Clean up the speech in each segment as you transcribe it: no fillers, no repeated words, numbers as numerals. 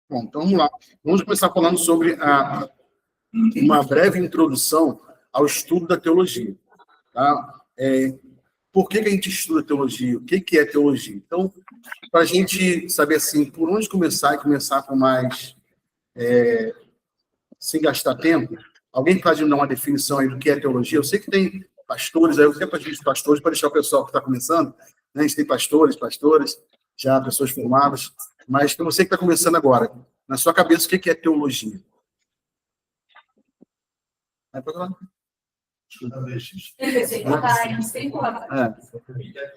Bom, então vamos lá. Vamos começar falando sobre uma breve introdução ao estudo da teologia. Tá? Por que a gente estuda teologia? O que é teologia? Então, para a gente saber assim, por onde começar e começar com mais, sem gastar tempo, alguém pode dar uma definição aí do que é teologia? Eu sei que tem pastores, aí eu quero para a gente pastores, para deixar o pessoal que está começando, né? A gente tem pastores, pastoras, já pessoas formadas, mas para você que está começando agora, na sua cabeça, o que é teologia? É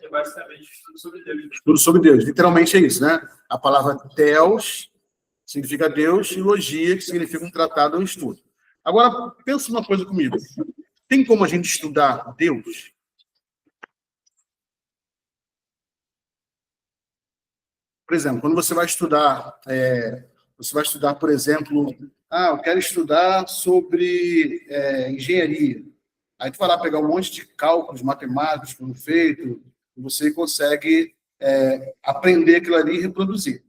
basicamente estudo sobre Deus. Estudo sobre Deus, literalmente é isso, né? A palavra theos significa Deus e logia, que significa um tratado ou um estudo. Agora, pensa uma coisa comigo. Tem como a gente estudar Deus? Por exemplo, quando você vai estudar, por exemplo, eu quero estudar sobre engenharia. Aí tu vai lá pegar um monte de cálculos matemáticos que foram feitos, e você consegue aprender aquilo ali e reproduzir.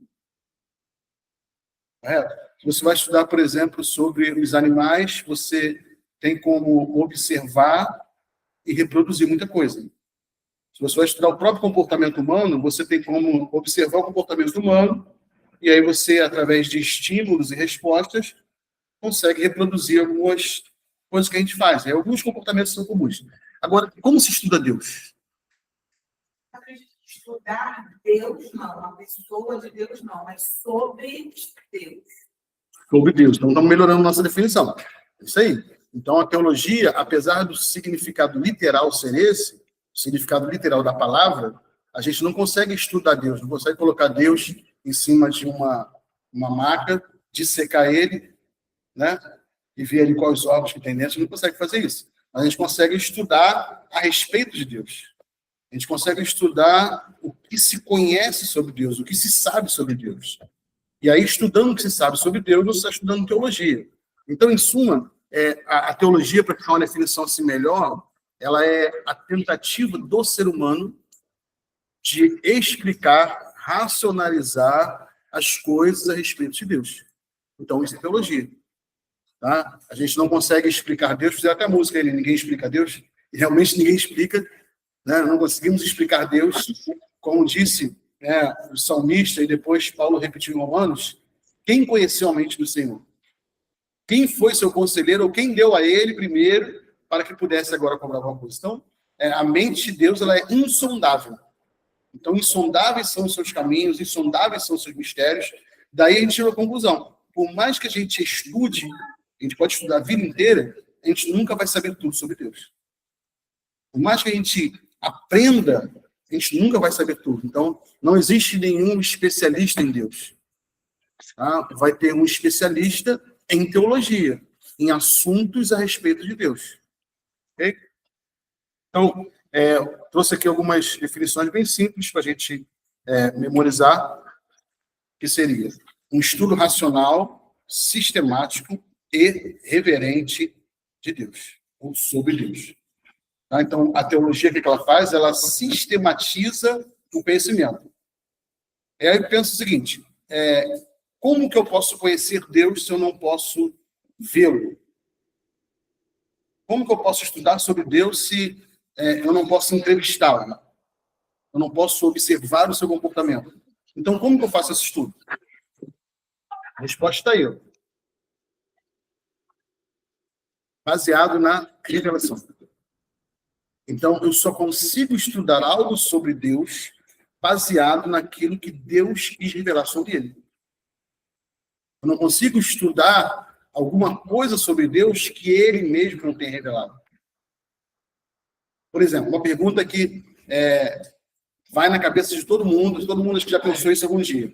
Se você vai estudar, por exemplo, sobre os animais, você tem como observar e reproduzir muita coisa. Se você vai estudar o próprio comportamento humano, você tem como observar o comportamento humano, e aí você, através de estímulos e respostas, consegue reproduzir algumas coisas que a gente faz. Alguns comportamentos são comuns. Agora, como se estuda Deus? Estudar Deus, não. A pessoa de Deus, não. Mas sobre Deus. Sobre Deus. Então, estamos melhorando nossa definição. É isso aí. Então, a teologia, apesar do significado literal ser esse, o significado literal da palavra, a gente não consegue estudar Deus, não consegue colocar Deus em cima de uma maca, dissecar ele, né? E ver ali quais órgãos que tem dentro, a gente não consegue fazer isso. Mas a gente consegue estudar a respeito de Deus. A gente consegue estudar o que se conhece sobre Deus, o que se sabe sobre Deus. E aí, estudando o que se sabe sobre Deus, você está estudando teologia. Então, em suma, a teologia, para ficar uma definição assim melhor, ela é a tentativa do ser humano de explicar, racionalizar as coisas a respeito de Deus. Então, isso é teologia. Tá? A gente não consegue explicar Deus, fizeram até música aí, ninguém explica Deus, e realmente ninguém explica, né? Não conseguimos explicar Deus, como disse o salmista, e depois Paulo repetiu em Romanos, quem conheceu a mente do Senhor? Quem foi seu conselheiro, ou quem deu a ele primeiro, para que pudesse agora cobrar alguma coisa? Então, a mente de Deus ela é insondável. Então, insondáveis são os seus caminhos, insondáveis são os seus mistérios, daí a gente tira a conclusão. Por mais que a gente estude, a gente pode estudar a vida inteira, a gente nunca vai saber tudo sobre Deus. Por mais que a gente aprenda, a gente nunca vai saber tudo. Então, não existe nenhum especialista em Deus. Tá? Vai ter um especialista em teologia, em assuntos a respeito de Deus. Ok? Então, trouxe aqui algumas definições bem simples para a gente memorizar, que seria um estudo racional, sistemático e reverente de Deus, ou sobre Deus. Tá? Então, a teologia, o que ela faz? Ela sistematiza o conhecimento. E aí eu penso o seguinte, como que eu posso conhecer Deus se eu não posso vê-lo? Como que eu posso estudar sobre Deus se eu não posso entrevistá-lo? Eu não posso observar o seu comportamento. Então, como que eu faço esse estudo? A resposta está aí. Baseado na revelação. Então, eu só consigo estudar algo sobre Deus baseado naquilo que Deus quis revelar sobre ele. Eu não consigo estudar alguma coisa sobre Deus que ele mesmo não tenha revelado. Por exemplo, uma pergunta que vai na cabeça de todo mundo acho que já pensou isso algum dia.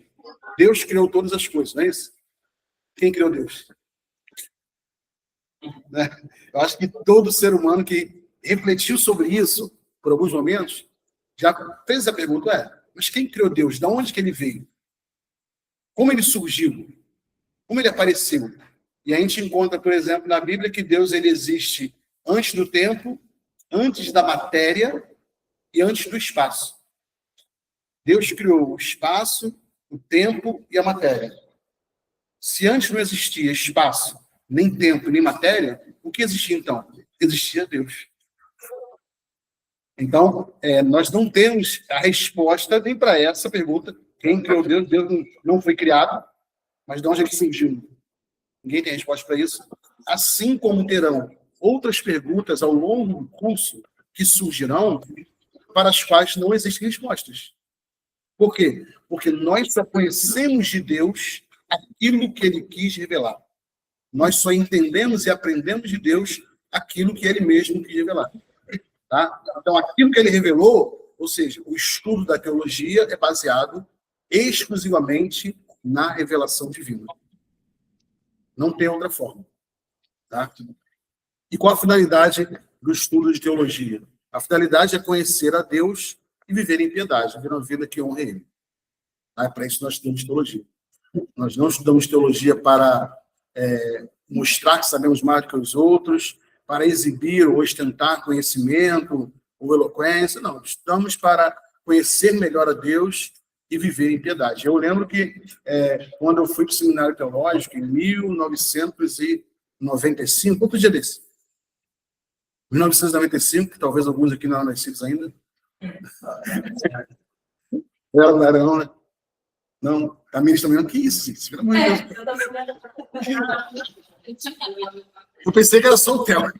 Deus criou todas as coisas, não é isso? Quem criou Deus? Eu acho que todo ser humano que refletiu sobre isso, por alguns momentos, já fez essa pergunta, mas quem criou Deus? De onde que ele veio? Como ele surgiu? Como ele apareceu? E a gente encontra, por exemplo, na Bíblia que Deus ele existe antes do tempo, antes da matéria e antes do espaço. Deus criou o espaço, o tempo e a matéria. Se antes não existia espaço, nem tempo, nem matéria, o que existia então? Existia Deus. Então, nós não temos a resposta nem para essa pergunta. Quem criou Deus? Deus não foi criado, mas de onde ele surgiu? Ninguém tem resposta para isso. Assim como terão outras perguntas ao longo do curso que surgirão, para as quais não existem respostas. Por quê? Porque nós só conhecemos de Deus aquilo que ele quis revelar. Nós só entendemos e aprendemos de Deus aquilo que ele mesmo quis revelar. Tá? Então, aquilo que ele revelou, ou seja, o estudo da teologia é baseado exclusivamente na revelação divina. Não tem outra forma. Tá? E qual a finalidade do estudo de teologia? A finalidade é conhecer a Deus e viver em piedade, viver uma vida que honre Ele. Tá? Para isso nós estudamos teologia. Nós não estudamos teologia para mostrar que sabemos mais do que os outros, para exibir ou ostentar conhecimento ou eloquência. Não, estudamos para conhecer melhor a Deus e viver em piedade. Eu lembro que quando eu fui para o seminário teológico, em 1995, outro dia desse, 1995, que talvez alguns aqui não eram nascidos ainda. Não era não, né? Não, a Miris também não. Que isso, gente? Pelo amor de Deus. Eu pensei que era só o Theo.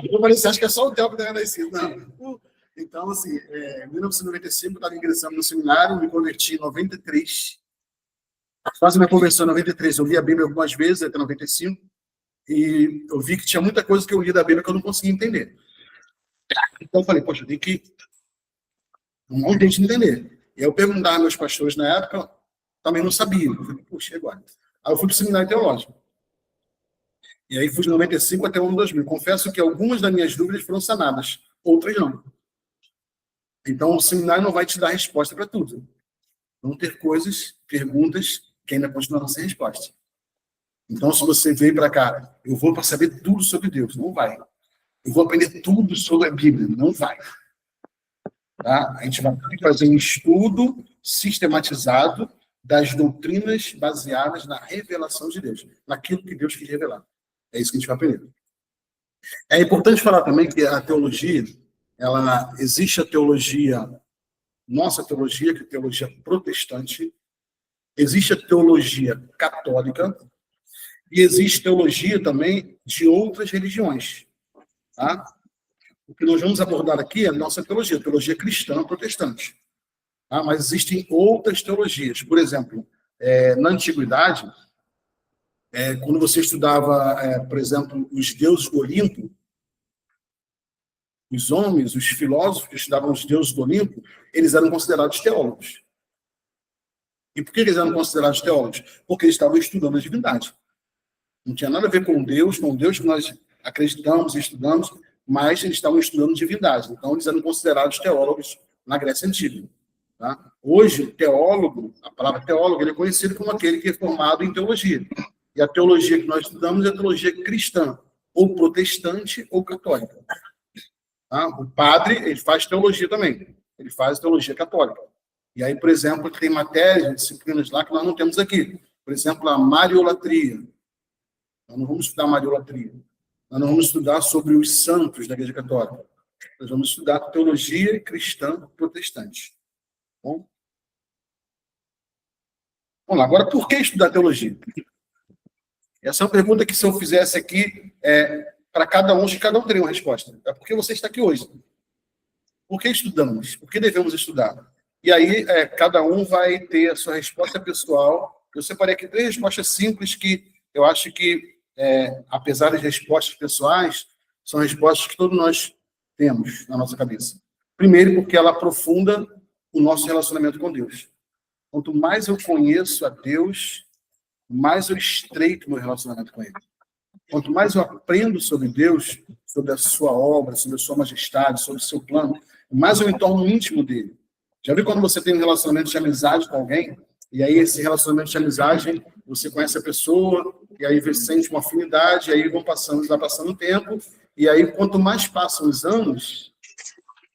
Eu falei, você acha que é só o Theo que era nascido? Não. Então, assim, em 1995, eu estava ingressando no seminário, me converti em 93. Quase minha conversão em 93. Eu li a Bíblia algumas vezes, até 95. E eu vi que tinha muita coisa que eu li da Bíblia que eu não conseguia entender. Então eu falei, poxa, eu tenho que um monte de entender. E eu perguntava aos meus pastores na época, também não sabiam. Eu falei, puxa, e agora? Aí eu fui para o seminário teológico. E aí fui de 95 até o ano 2000. Confesso que algumas das minhas dúvidas foram sanadas, outras não. Então o seminário não vai te dar resposta para tudo. Vão ter coisas, perguntas, que ainda continuam sem resposta. Então, se você veio para cá, eu vou para saber tudo sobre Deus, não vai. Eu vou aprender tudo sobre a Bíblia, não vai. Tá? A gente vai fazer um estudo sistematizado das doutrinas baseadas na revelação de Deus, naquilo que Deus quis revelar. É isso que a gente vai aprender. É importante falar também que a teologia, existe a teologia, nossa teologia, que é a teologia protestante, existe a teologia católica, e existe teologia também de outras religiões. Tá? O que nós vamos abordar aqui é a nossa teologia, teologia cristã protestante. Tá? Mas existem outras teologias. Por exemplo, na antiguidade, quando você estudava, por exemplo, os deuses do Olimpo, os homens, os filósofos que estudavam os deuses do Olimpo, eles eram considerados teólogos. E por que eles eram considerados teólogos? Porque eles estavam estudando a divindade. Não tinha nada a ver com Deus que nós acreditamos e estudamos, mas eles estavam estudando divindade. Então, eles eram considerados teólogos na Grécia Antiga. Tá? Hoje, o teólogo, a palavra teólogo, ele é conhecido como aquele que é formado em teologia. E a teologia que nós estudamos é a teologia cristã, ou protestante, ou católica. Tá? O padre, ele faz teologia também. Ele faz teologia católica. E aí, por exemplo, tem matérias, disciplinas lá que nós não temos aqui. Por exemplo, a mariolatria. Nós não vamos estudar mariolatria. Nós não vamos estudar sobre os santos da Igreja Católica. Nós vamos estudar teologia cristã protestante. Bom? Vamos lá. Agora, por que estudar teologia? Essa é uma pergunta que, se eu fizesse aqui, para cada um teria uma resposta. É porque você está aqui hoje. Por que estudamos? Por que devemos estudar? E aí, cada um vai ter a sua resposta pessoal. Eu separei aqui 3 respostas simples que eu acho que, apesar das respostas pessoais, são respostas que todos nós temos na nossa cabeça. Primeiro, porque ela aprofunda o nosso relacionamento com Deus. Quanto mais eu conheço a Deus, mais eu estreito meu relacionamento com Ele. Quanto mais eu aprendo sobre Deus, sobre a sua obra, sobre a sua majestade, sobre o seu plano, mais eu me torno íntimo dele. Já viu quando você tem um relacionamento de amizade com alguém, e aí esse relacionamento de amizade, você conhece a pessoa, e aí você sente uma afinidade, e aí vai passando o tempo, e aí quanto mais passam os anos,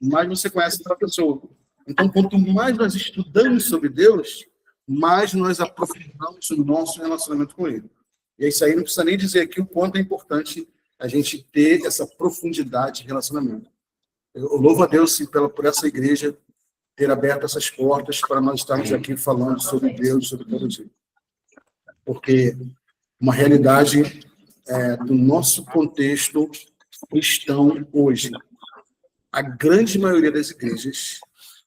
mais você conhece aquela pessoa. Então, quanto mais nós estudamos sobre Deus, mais nós aprofundamos o nosso relacionamento com ele. E isso aí não precisa nem dizer aqui o quanto é importante a gente ter essa profundidade de relacionamento. Eu louvo a Deus sim, por essa igreja ter aberto essas portas para nós estarmos aqui falando sobre Deus, sobre teologia. Porque uma realidade do nosso contexto cristão hoje, a grande maioria das igrejas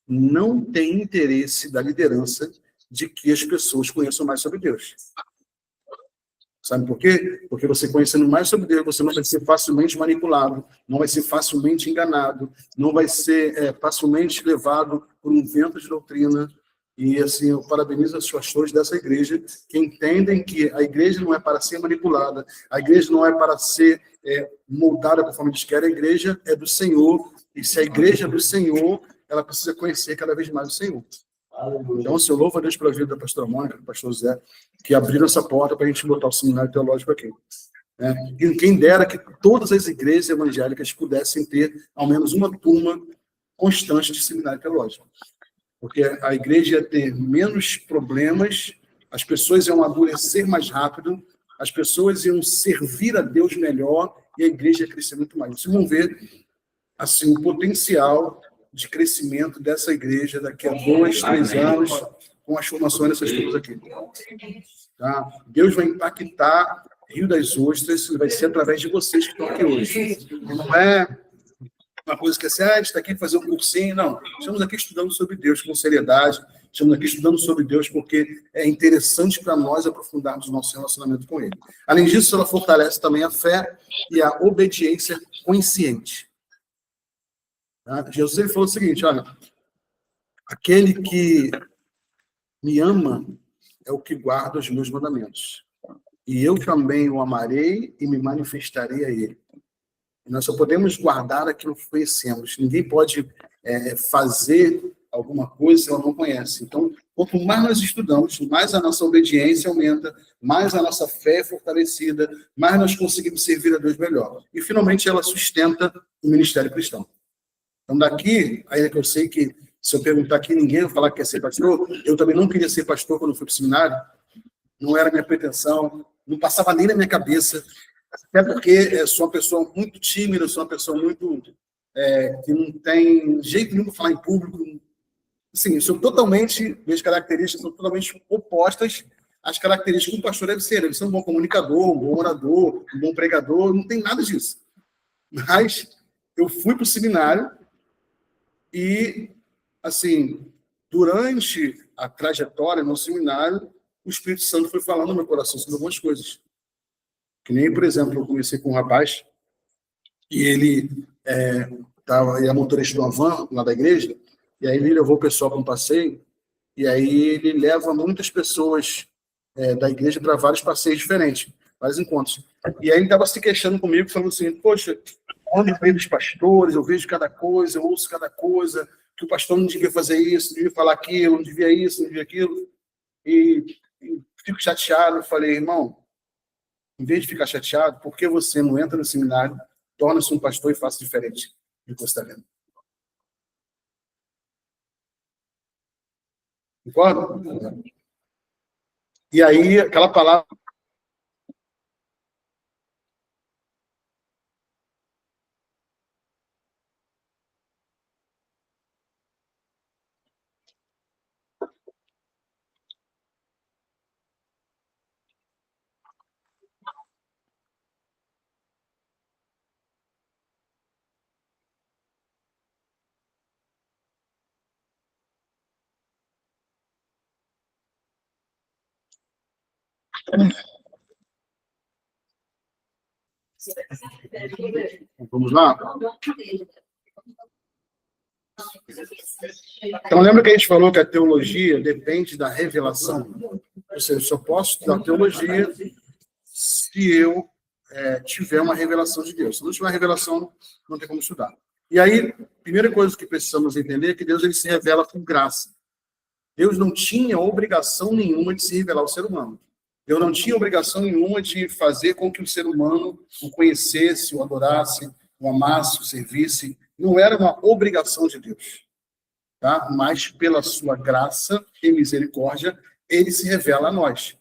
não tem interesse da liderança de que as pessoas conheçam mais sobre Deus. Sabe por quê? Porque você conhecendo mais sobre Deus, você não vai ser facilmente manipulado, não vai ser facilmente enganado, não vai ser facilmente levado por um vento de doutrina. E, assim, eu parabenizo os pastores dessa igreja que entendem que a igreja não é para ser manipulada, a igreja não é para ser moldada conforme eles querem, a igreja é do Senhor, e se a igreja é do Senhor, ela precisa conhecer cada vez mais o Senhor. Então, eu louvo a Deus pela vida da pastora Mônica, do pastor Zé, que abriram essa porta para a gente botar o seminário teológico aqui. E quem dera que todas as igrejas evangélicas pudessem ter ao menos uma turma constante de seminário teológico. Porque a igreja ia ter menos problemas, as pessoas iam amadurecer mais rápido, as pessoas iam servir a Deus melhor e a igreja ia crescer muito mais. Vocês vão ver assim, o potencial de crescimento dessa igreja daqui a 2, 3 anos, com as formações dessas turmas aqui. Tá? Deus vai impactar Rio das Ostras, vai ser através de vocês que estão aqui hoje. Não é uma coisa que a gente está aqui fazer um cursinho, não. Estamos aqui estudando sobre Deus com seriedade, estamos aqui estudando sobre Deus porque é interessante para nós aprofundarmos o nosso relacionamento com Ele. Além disso, ela fortalece também a fé e a obediência consciente. Tá? Jesus ele falou o seguinte, olha, aquele que me ama é o que guarda os meus mandamentos. E eu também o amarei e me manifestarei a ele. E nós só podemos guardar aquilo que conhecemos. Ninguém pode fazer alguma coisa se ela não conhece. Então, quanto mais nós estudamos, mais a nossa obediência aumenta, mais a nossa fé é fortalecida, mais nós conseguimos servir a Deus melhor. E, finalmente, ela sustenta o ministério cristão. Então, daqui, ainda que eu sei que, se eu perguntar aqui, ninguém vai falar que quer ser pastor, eu também não queria ser pastor quando fui para o seminário, não era minha pretensão, não passava nem na minha cabeça, até porque sou uma pessoa muito tímida, sou uma pessoa muito que não tem jeito nenhum para falar em público. Assim, minhas características são totalmente opostas às características que um pastor deve ser. Deve ser um bom comunicador, um bom orador, um bom pregador, não tem nada disso. Mas eu fui para o seminário e, assim, durante a trajetória no seminário, o Espírito Santo foi falando no meu coração sobre algumas coisas. Que nem, por exemplo, eu comecei com um rapaz e ele era motorista de uma van lá da igreja, e aí ele levou o pessoal para um passeio, e aí ele leva muitas pessoas da igreja para vários passeios diferentes, vários encontros. E aí ele estava se queixando comigo, falando assim, poxa, quando eu vejo os pastores, eu vejo cada coisa, eu ouço cada coisa, que o pastor não devia fazer isso, não devia falar aquilo, não devia isso, não devia aquilo, e fico chateado. Eu falei, irmão, em vez de ficar chateado, por que você não entra no seminário, torna-se um pastor e faça diferente do que você está vendo? Concorda? E aí, aquela palavra... Vamos lá? Então, lembra que a gente falou que a teologia depende da revelação? Ou seja, eu só posso estudar teologia se eu tiver uma revelação de Deus. Se não tiver uma revelação, não tem como estudar. E aí, a primeira coisa que precisamos entender é que Deus ele se revela por graça. Deus não tinha obrigação nenhuma de se revelar ao ser humano. Deus não tinha obrigação nenhuma de fazer com que o ser humano o conhecesse, o adorasse, o amasse, o servisse. Não era uma obrigação de Deus. Tá? Mas, pela sua graça e misericórdia, ele se revela a nós.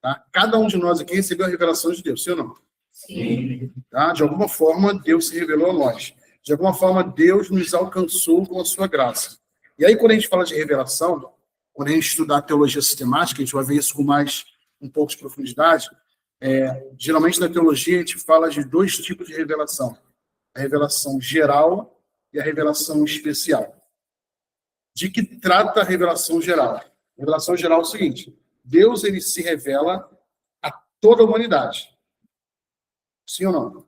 Tá? Cada um de nós aqui recebeu a revelação de Deus, sim ou não? Sim. Tá? De alguma forma, Deus se revelou a nós. De alguma forma, Deus nos alcançou com a sua graça. E aí, quando a gente fala de revelação, quando a gente estudar teologia sistemática, a gente vai ver isso com mais um pouco de profundidade. Geralmente, na teologia, a gente fala de dois tipos de revelação. A revelação geral e a revelação especial. De que trata a revelação geral? A revelação geral é o seguinte: Deus ele se revela a toda a humanidade. Sim ou não?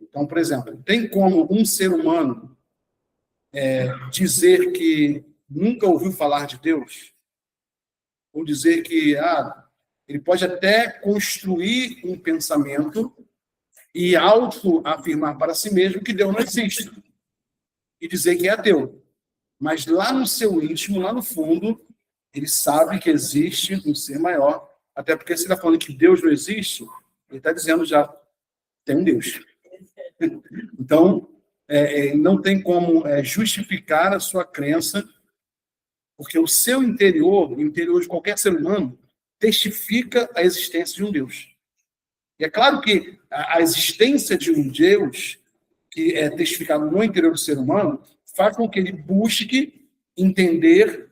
Então, por exemplo, tem como um ser humano dizer que nunca ouviu falar de Deus? Ou dizer que ele pode até construir um pensamento e auto-afirmar para si mesmo que Deus não existe. E dizer que é ateu. Mas lá no seu íntimo, lá no fundo, ele sabe que existe um ser maior. Até porque se ele está falando que Deus não existe, ele está dizendo já, tem um Deus. Então, não tem como justificar a sua crença, porque o seu interior, o interior de qualquer ser humano, testifica a existência de um Deus. E é claro que a existência de um Deus, que é testificado no interior do ser humano, faz com que ele busque entender,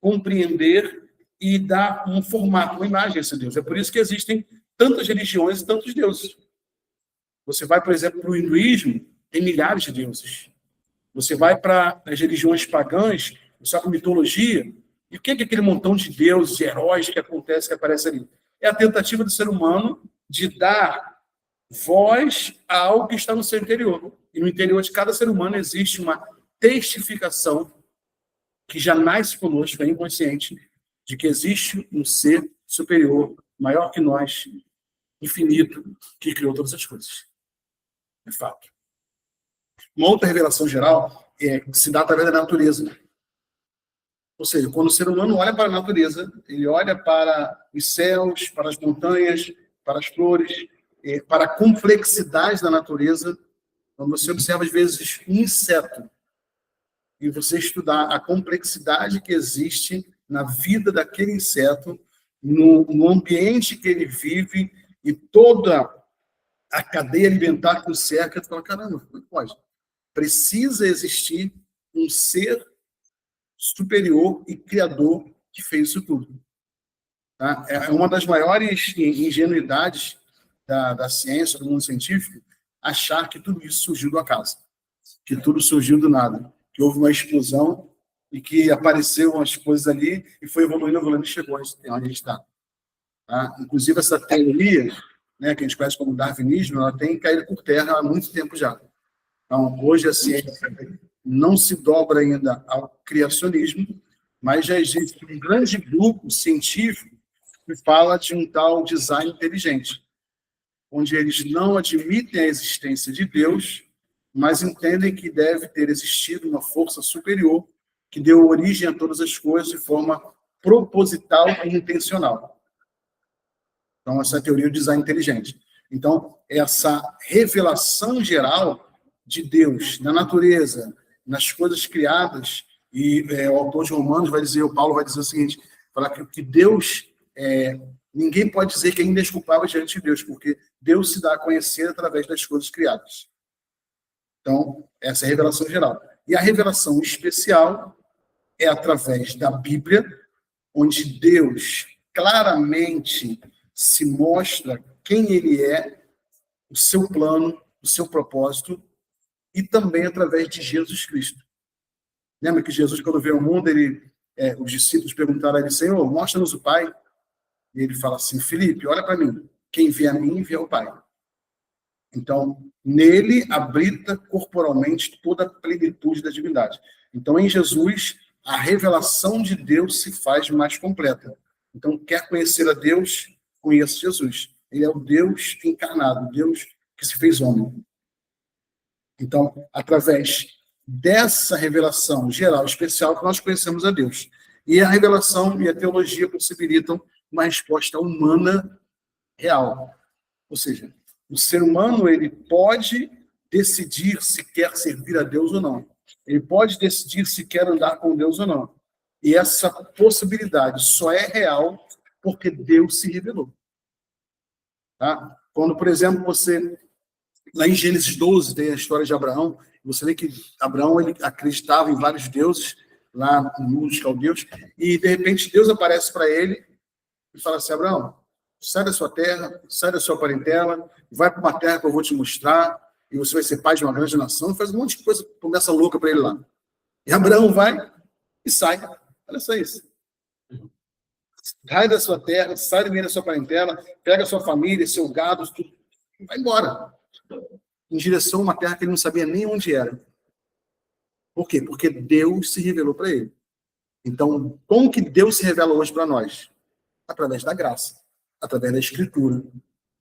compreender e dar um formato, uma imagem a esse Deus. É por isso que existem tantas religiões e tantos deuses. Você vai, por exemplo, para o hinduísmo, tem milhares de deuses. Você vai para as religiões pagãs, você vai para a mitologia, e o que é aquele montão de deuses, de heróis que acontece, que aparece ali? É a tentativa do ser humano de dar voz a algo que está no seu interior. E no interior de cada ser humano existe uma testificação que já nasce conosco, é inconsciente, de que existe um ser superior, maior que nós, infinito, que criou todas as coisas. É fato. Uma outra revelação geral se dá através da natureza. Ou seja, quando o ser humano olha para a natureza, ele olha para os céus, para as montanhas, para as flores, para a complexidade da natureza. Quando você observa, às vezes, um inseto, e você estudar a complexidade que existe na vida daquele inseto, no ambiente que ele vive, e toda a cadeia alimentar que o cerca, você fala, caramba, como pode? Precisa existir um ser superior e criador que fez isso tudo. Tá? É uma das maiores ingenuidades da ciência, do mundo científico, achar que tudo isso surgiu do acaso, que tudo surgiu do nada, que houve uma explosão e que apareceram as coisas ali e foi evoluindo e chegou onde a gente está. Tá? Inclusive, essa teoria, né, que a gente conhece como darwinismo, ela tem caído por terra há muito tempo já. Então, hoje a ciência não se dobra ainda ao criacionismo, mas já existe um grande grupo científico que fala de um tal design inteligente, onde eles não admitem a existência de Deus, mas entendem que deve ter existido uma força superior que deu origem a todas as coisas de forma proposital e intencional. Então, essa é a teoria do design inteligente. Então, essa revelação geral de Deus na natureza, nas coisas criadas, e o autor de Romanos vai dizer, o Paulo vai dizer o seguinte, falar que Deus, ninguém pode dizer que é indesculpável diante de Deus, porque Deus se dá a conhecer através das coisas criadas. Então, essa é a revelação geral. E a revelação especial é através da Bíblia, onde Deus claramente se mostra quem ele é, o seu plano, o seu propósito, e também através de Jesus Cristo. Lembra que Jesus, quando veio ao mundo, os discípulos perguntaram a ele, Senhor, mostra-nos o Pai. E ele fala assim, Filipe, olha para mim, quem vê a mim, vê ao Pai. Então, nele habita corporalmente toda a plenitude da divindade. Então, em Jesus, a revelação de Deus se faz mais completa. Então, quer conhecer a Deus, conheça Jesus. Ele é o Deus encarnado, o Deus que se fez homem. Então, através dessa revelação geral, especial, que nós conhecemos a Deus. E a revelação e a teologia possibilitam uma resposta humana real. Ou seja, o ser humano ele pode decidir se quer servir a Deus ou não. Ele pode decidir se quer andar com Deus ou não. E essa possibilidade só é real porque Deus se revelou. Tá? Quando, por exemplo, você, lá em Gênesis 12, tem a história de Abraão, você vê que Abraão ele acreditava em vários deuses, lá no mundo dos caldeus, e de repente Deus aparece para ele e fala assim: Abraão, sai da sua terra, sai da sua parentela, vai para uma terra que eu vou te mostrar, e você vai ser pai de uma grande nação, faz um monte de coisa, começa louca para ele lá. E Abraão vai e sai. Olha só isso. Sai da sua terra, sai do meio da sua parentela, pega a sua família, seu gado, tudo, vai embora. Em direção a uma terra que ele não sabia nem onde era. Por quê? Porque Deus se revelou para ele. Então, como que Deus se revela hoje para nós? Através da graça, através da Escritura,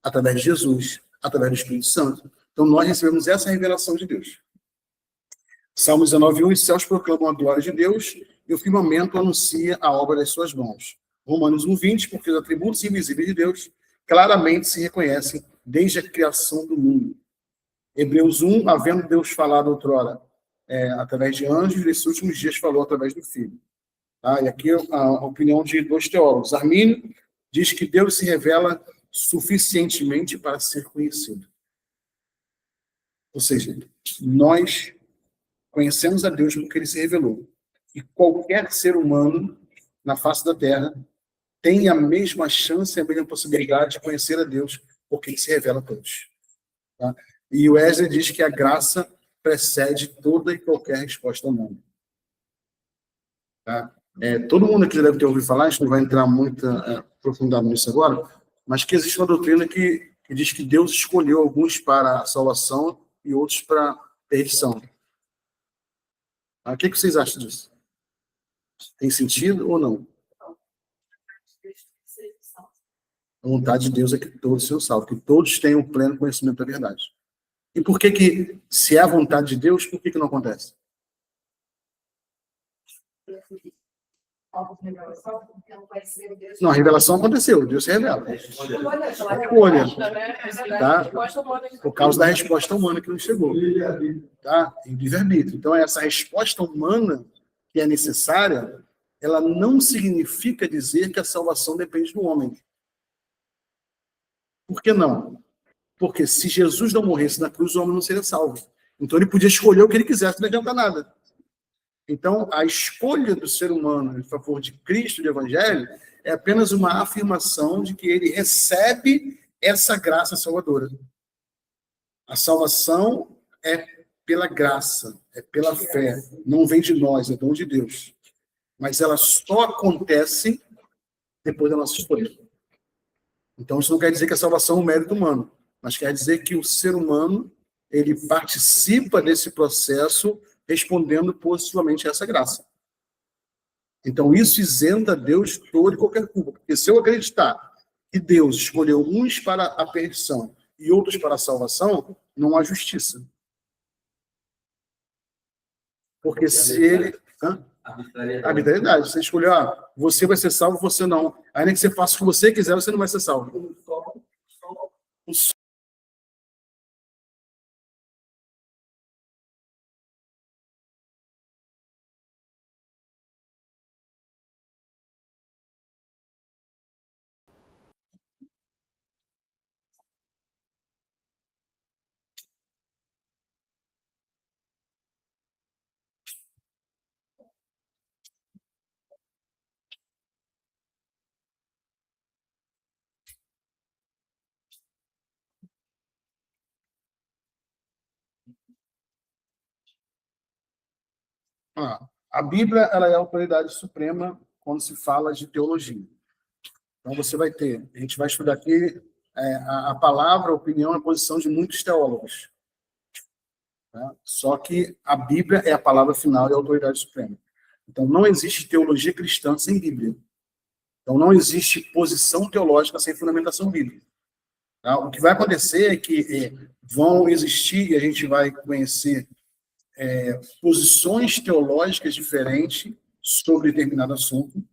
através de Jesus, através do Espírito Santo. Então, nós recebemos essa revelação de Deus. Salmo 19:1, os céus proclamam a glória de Deus e o firmamento anuncia a obra das suas mãos. Romanos 1:20, porque os atributos invisíveis de Deus claramente se reconhecem desde a criação do mundo. Hebreus 1, havendo Deus falado outrora através de anjos, nesses últimos dias falou através do Filho. Tá? E aqui a opinião de dois teólogos. Armínio diz que Deus se revela suficientemente para ser conhecido. Ou seja, nós conhecemos a Deus porque ele se revelou. E qualquer ser humano na face da Terra tem a mesma chance, a mesma possibilidade de conhecer a Deus porque ele se revela a todos. Tá? E o Wesley diz que a graça precede toda e qualquer resposta humana. Tá? Todo mundo aqui já deve ter ouvido falar, a gente não vai entrar muito aprofundado nisso agora, mas que existe uma doutrina que diz que Deus escolheu alguns para a salvação e outros para a perdição. O que vocês acham disso? Tem sentido ou não? A vontade de Deus é que todos sejam salvos, que todos tenham pleno conhecimento da verdade. E por que, se é a vontade de Deus, por que não acontece? Não, a revelação aconteceu, Deus se revela. Escolha. Tá? Por causa da resposta humana que não chegou. Tá? Em livre-arbítrio. Então, essa resposta humana que é necessária, ela não significa dizer que a salvação depende do homem. Por que não? Porque se Jesus não morresse na cruz, o homem não seria salvo. Então, ele podia escolher o que ele quisesse, não adianta nada. Então, a escolha do ser humano em favor de Cristo, do Evangelho, é apenas uma afirmação de que ele recebe essa graça salvadora. A salvação é pela graça, é pela fé. Não vem de nós, é dom de Deus. Mas ela só acontece depois da nossa escolha. Então, isso não quer dizer que a salvação é um mérito humano, mas quer dizer que o ser humano ele participa desse processo respondendo positivamente a essa graça. Então, isso isenta Deus de toda e qualquer culpa. Porque se eu acreditar que Deus escolheu uns para a perdição e outros para a salvação, não há justiça. Porque se ele... Arbitrariedade. Você escolheu, você vai ser salvo, você não. Ainda que você faça o que você quiser, você não vai ser salvo. A Bíblia ela é a autoridade suprema quando se fala de teologia. Então, você vai ter, a gente vai estudar aqui a palavra, a opinião, a posição de muitos teólogos. Tá? Só que a Bíblia é a palavra final e a autoridade suprema. Então, não existe teologia cristã sem Bíblia. Então, não existe posição teológica sem fundamentação bíblica. Tá? O que vai acontecer é que vão existir, e a gente vai conhecer posições teológicas diferentes sobre determinado assunto,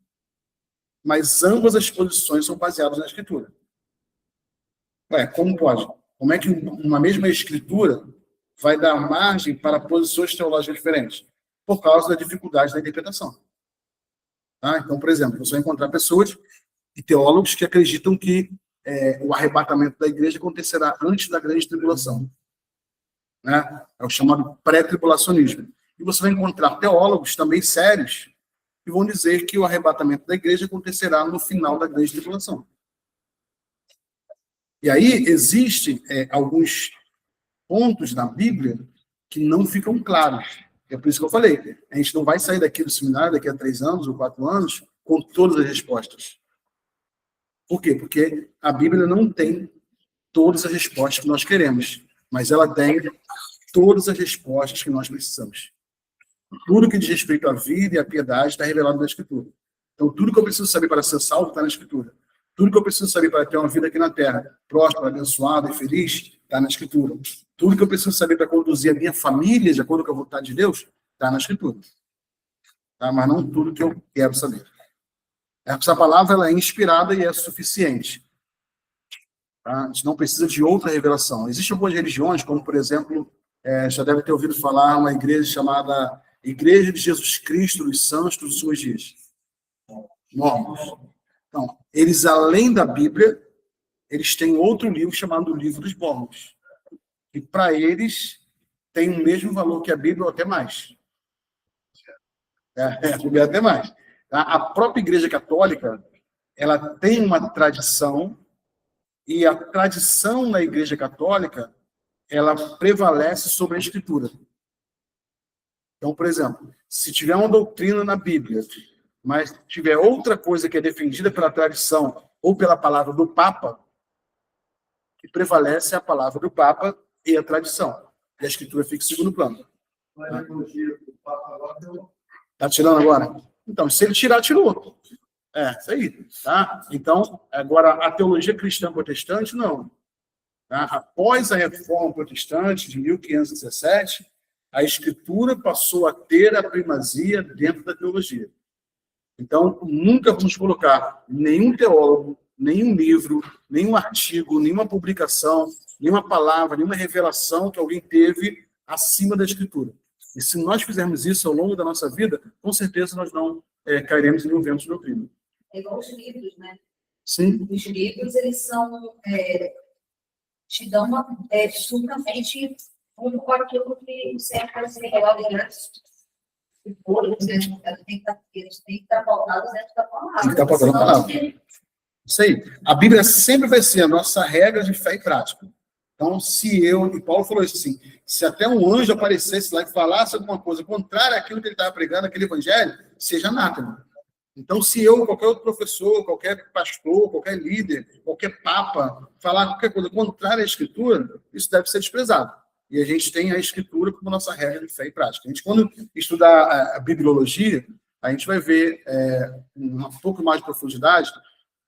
mas ambas as posições são baseadas na Escritura. Como pode? Como é que uma mesma Escritura vai dar margem para posições teológicas diferentes? Por causa da dificuldade da interpretação. Tá? Então, por exemplo, você vai encontrar pessoas e teólogos que acreditam que o arrebatamento da igreja acontecerá antes da grande tribulação. Né? É o chamado pré-tribulacionismo. E você vai encontrar teólogos também sérios que vão dizer que o arrebatamento da igreja acontecerá no final da grande tribulação. E aí existem alguns pontos na Bíblia que não ficam claros. É por isso que eu falei, a gente não vai sair daqui do seminário daqui a 3 anos ou 4 anos com todas as respostas. Por quê? Porque a Bíblia não tem todas as respostas que nós queremos, mas ela tem todas as respostas que nós precisamos. Tudo que diz respeito à vida e à piedade está revelado na Escritura. Então, tudo que eu preciso saber para ser salvo está na Escritura. Tudo que eu preciso saber para ter uma vida aqui na Terra, próspera, abençoada e feliz, está na Escritura. Tudo que eu preciso saber para conduzir a minha família de acordo com a vontade de Deus, está na Escritura. Tá? Mas não tudo que eu quero saber. Essa palavra ela é inspirada e é suficiente. Tá? A gente não precisa de outra revelação. Existem algumas religiões, como, por exemplo, já deve ter ouvido falar uma igreja chamada Igreja de Jesus Cristo dos Santos dos Últimos Dias. Mormons. Então, eles, além da Bíblia, eles têm outro livro chamado Livro dos Mormons. E, para eles, tem o mesmo valor que a Bíblia, ou até mais. Até mais. A própria Igreja Católica, ela tem uma tradição, e a tradição na Igreja Católica, ela prevalece sobre a Escritura. Então, por exemplo, se tiver uma doutrina na Bíblia, mas tiver outra coisa que é defendida pela tradição ou pela palavra do Papa, que prevalece a palavra do Papa e a tradição. E a Escritura fica em segundo plano. Está tirando agora? Então, se ele tirar, tirou. Isso aí. Tá? Então, agora, a teologia cristã protestante, não. Tá? Após a Reforma Protestante, de 1517, a Escritura passou a ter a primazia dentro da teologia. Então, nunca vamos colocar nenhum teólogo, nenhum livro, nenhum artigo, nenhuma publicação, nenhuma palavra, nenhuma revelação que alguém teve acima da Escritura. E se nós fizermos isso ao longo da nossa vida, com certeza nós não cairemos em um vento de doutrina. É igual os livros, né? Sim. Os livros, eles são... te dão absolutamente com aquilo que o certo para ser revelado antes. Eles têm que estar pautados dentro da palavra. Tem que estar pautado na palavra. Isso aí. A Bíblia sempre vai ser a nossa regra de fé e prática. Então, se eu, e Paulo falou isso assim, se até um anjo aparecesse lá e falasse alguma coisa contrária àquilo que ele estava pregando, aquele evangelho, seja anátema. Então, se eu, qualquer outro professor, qualquer pastor, qualquer líder, qualquer papa, falar qualquer coisa contrária à Escritura, isso deve ser desprezado. E a gente tem a Escritura como nossa regra de fé e prática. A gente, quando estudar a bibliologia, a gente vai ver um pouco mais de profundidade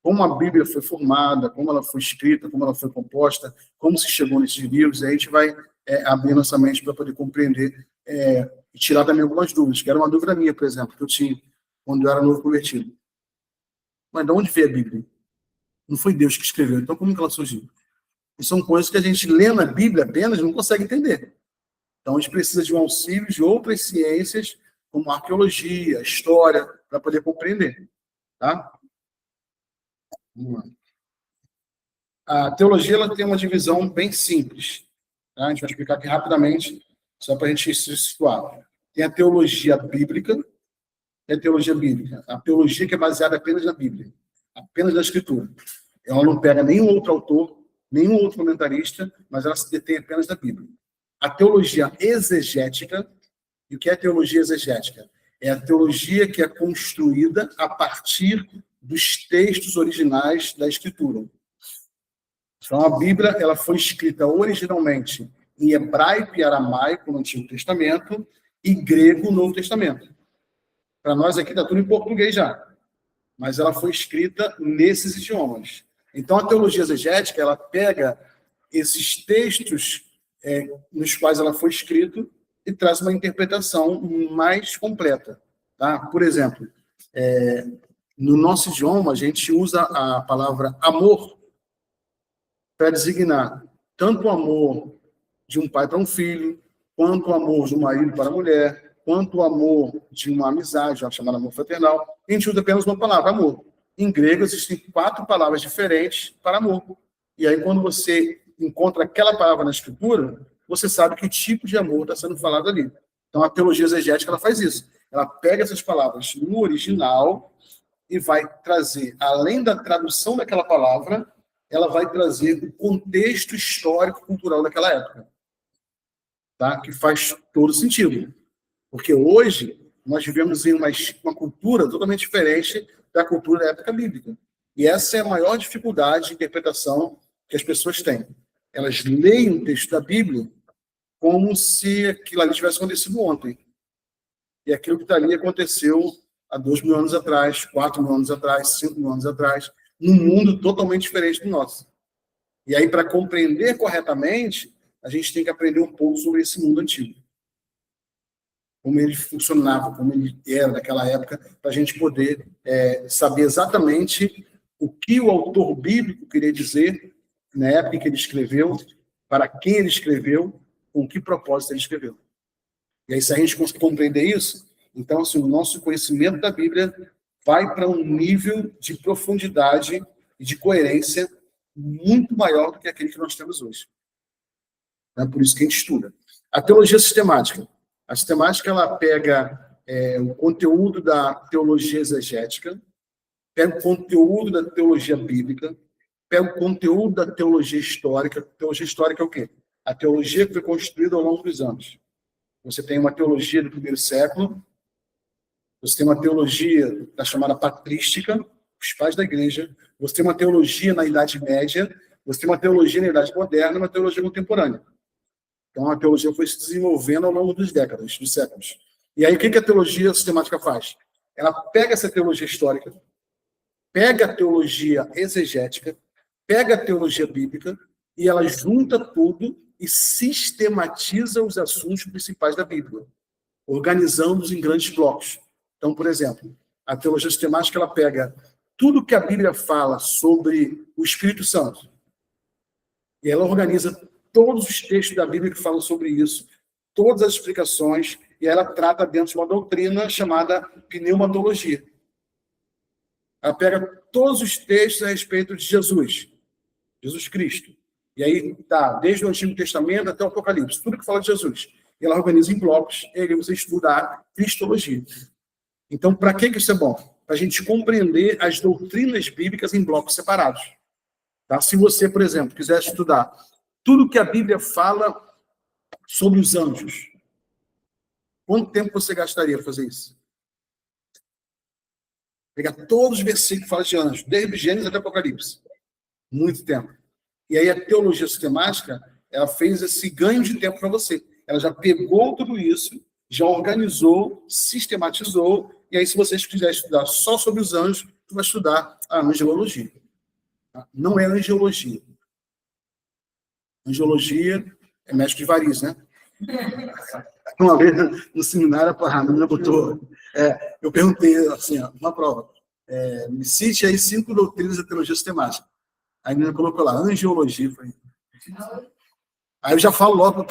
como a Bíblia foi formada, como ela foi escrita, como ela foi composta, como se chegou nesses livros, e a gente vai abrir nossa mente para poder compreender e tirar também algumas dúvidas, que era uma dúvida minha, por exemplo, que eu tinha quando eu era novo convertido. Mas de onde veio a Bíblia? Não foi Deus que escreveu, então como que ela surgiu? E são coisas que a gente lê na Bíblia apenas e não consegue entender. Então a gente precisa de um auxílio de outras ciências, como a arqueologia, a história, para poder compreender. Tá? Vamos lá. A teologia ela tem uma divisão bem simples. Tá? A gente vai explicar aqui rapidamente, só para a gente se situar. Tem a teologia bíblica, e a teologia bíblica. A teologia que é baseada apenas na Bíblia, apenas na Escritura. Ela não pega nenhum outro autor, nenhum outro comentarista, mas ela se detém apenas da Bíblia. A teologia exegética, e o que é teologia exegética? É a teologia que é construída a partir dos textos originais da Escritura. Então, a Bíblia ela foi escrita originalmente em hebraico e aramaico no Antigo Testamento e grego no Novo Testamento. Para nós aqui está tudo em português já, mas ela foi escrita nesses idiomas. Então, a teologia exegética ela pega esses textos nos quais ela foi escrita e traz uma interpretação mais completa. Tá? Por exemplo, no nosso idioma, a gente usa a palavra amor para designar tanto o amor de um pai para um filho, quanto o amor de um marido para a mulher, quanto o amor de uma amizade, chamada amor fraternal, a gente usa apenas uma palavra, amor. Em grego, existem 4 palavras diferentes para amor. E aí, quando você encontra aquela palavra na escritura, você sabe que tipo de amor está sendo falado ali. Então, a teologia exegética ela faz isso. Ela pega essas palavras no original e vai trazer, além da tradução daquela palavra, ela vai trazer o contexto histórico-cultural daquela época. Tá? Que faz todo sentido. Porque hoje, nós vivemos em uma cultura totalmente diferente da cultura da época bíblica. E essa é a maior dificuldade de interpretação que as pessoas têm. Elas leem o texto da Bíblia como se aquilo ali tivesse acontecido ontem. E aquilo que está ali aconteceu há 2.000 anos atrás, 4.000 anos atrás, 5.000 anos atrás, num mundo totalmente diferente do nosso. E aí, para compreender corretamente, a gente tem que aprender um pouco sobre esse mundo antigo. Como ele funcionava, como ele era naquela época, para a gente poder saber exatamente o que o autor bíblico queria dizer na época em que ele escreveu, para quem ele escreveu, com que propósito ele escreveu. E aí, se a gente conseguir compreender isso, então, assim, o nosso conhecimento da Bíblia vai para um nível de profundidade e de coerência muito maior do que aquele que nós temos hoje. É por isso que a gente estuda. A teologia sistemática. A sistemática, ela pega o conteúdo da teologia exegética, pega o conteúdo da teologia bíblica, pega o conteúdo da teologia histórica. Teologia histórica é o quê? A teologia que foi construída ao longo dos anos. Você tem uma teologia do primeiro século, você tem uma teologia da chamada patrística, os pais da igreja, você tem uma teologia na Idade Média, você tem uma teologia na Idade Moderna e uma teologia contemporânea. Então, a teologia foi se desenvolvendo ao longo dos décadas, dos séculos. E aí, o que a teologia sistemática faz? Ela pega essa teologia histórica, pega a teologia exegética, pega a teologia bíblica e ela junta tudo e sistematiza os assuntos principais da Bíblia, organizando-os em grandes blocos. Então, por exemplo, a teologia sistemática ela pega tudo que a Bíblia fala sobre o Espírito Santo e ela organiza todos os textos da Bíblia que falam sobre isso, todas as explicações, e ela trata dentro de uma doutrina chamada pneumatologia. Ela pega todos os textos a respeito de Jesus Cristo. E aí tá, desde o Antigo Testamento até o Apocalipse, tudo que fala de Jesus. E ela organiza em blocos, e aí você estuda a cristologia. Então, para que isso é bom? Para a gente compreender as doutrinas bíblicas em blocos separados. Tá? Se você, por exemplo, quiser estudar tudo que a Bíblia fala sobre os anjos, quanto tempo você gastaria para fazer isso? Pegar todos os versículos que falam de anjos, desde Gênesis até Apocalipse. Muito tempo. E aí a teologia sistemática, ela fez esse ganho de tempo para você. Ela já pegou tudo isso, já organizou, sistematizou, e aí se você quiser estudar só sobre os anjos, você vai estudar a angelologia. Não é angiologia. Angiologia é médico de variz, né? Uma vez no seminário, a menina botou... eu perguntei, assim, uma prova. Me cite aí 5 doutrinas da teologia sistemática. Aí a menina colocou lá, angiologia. Aí eu já falo logo.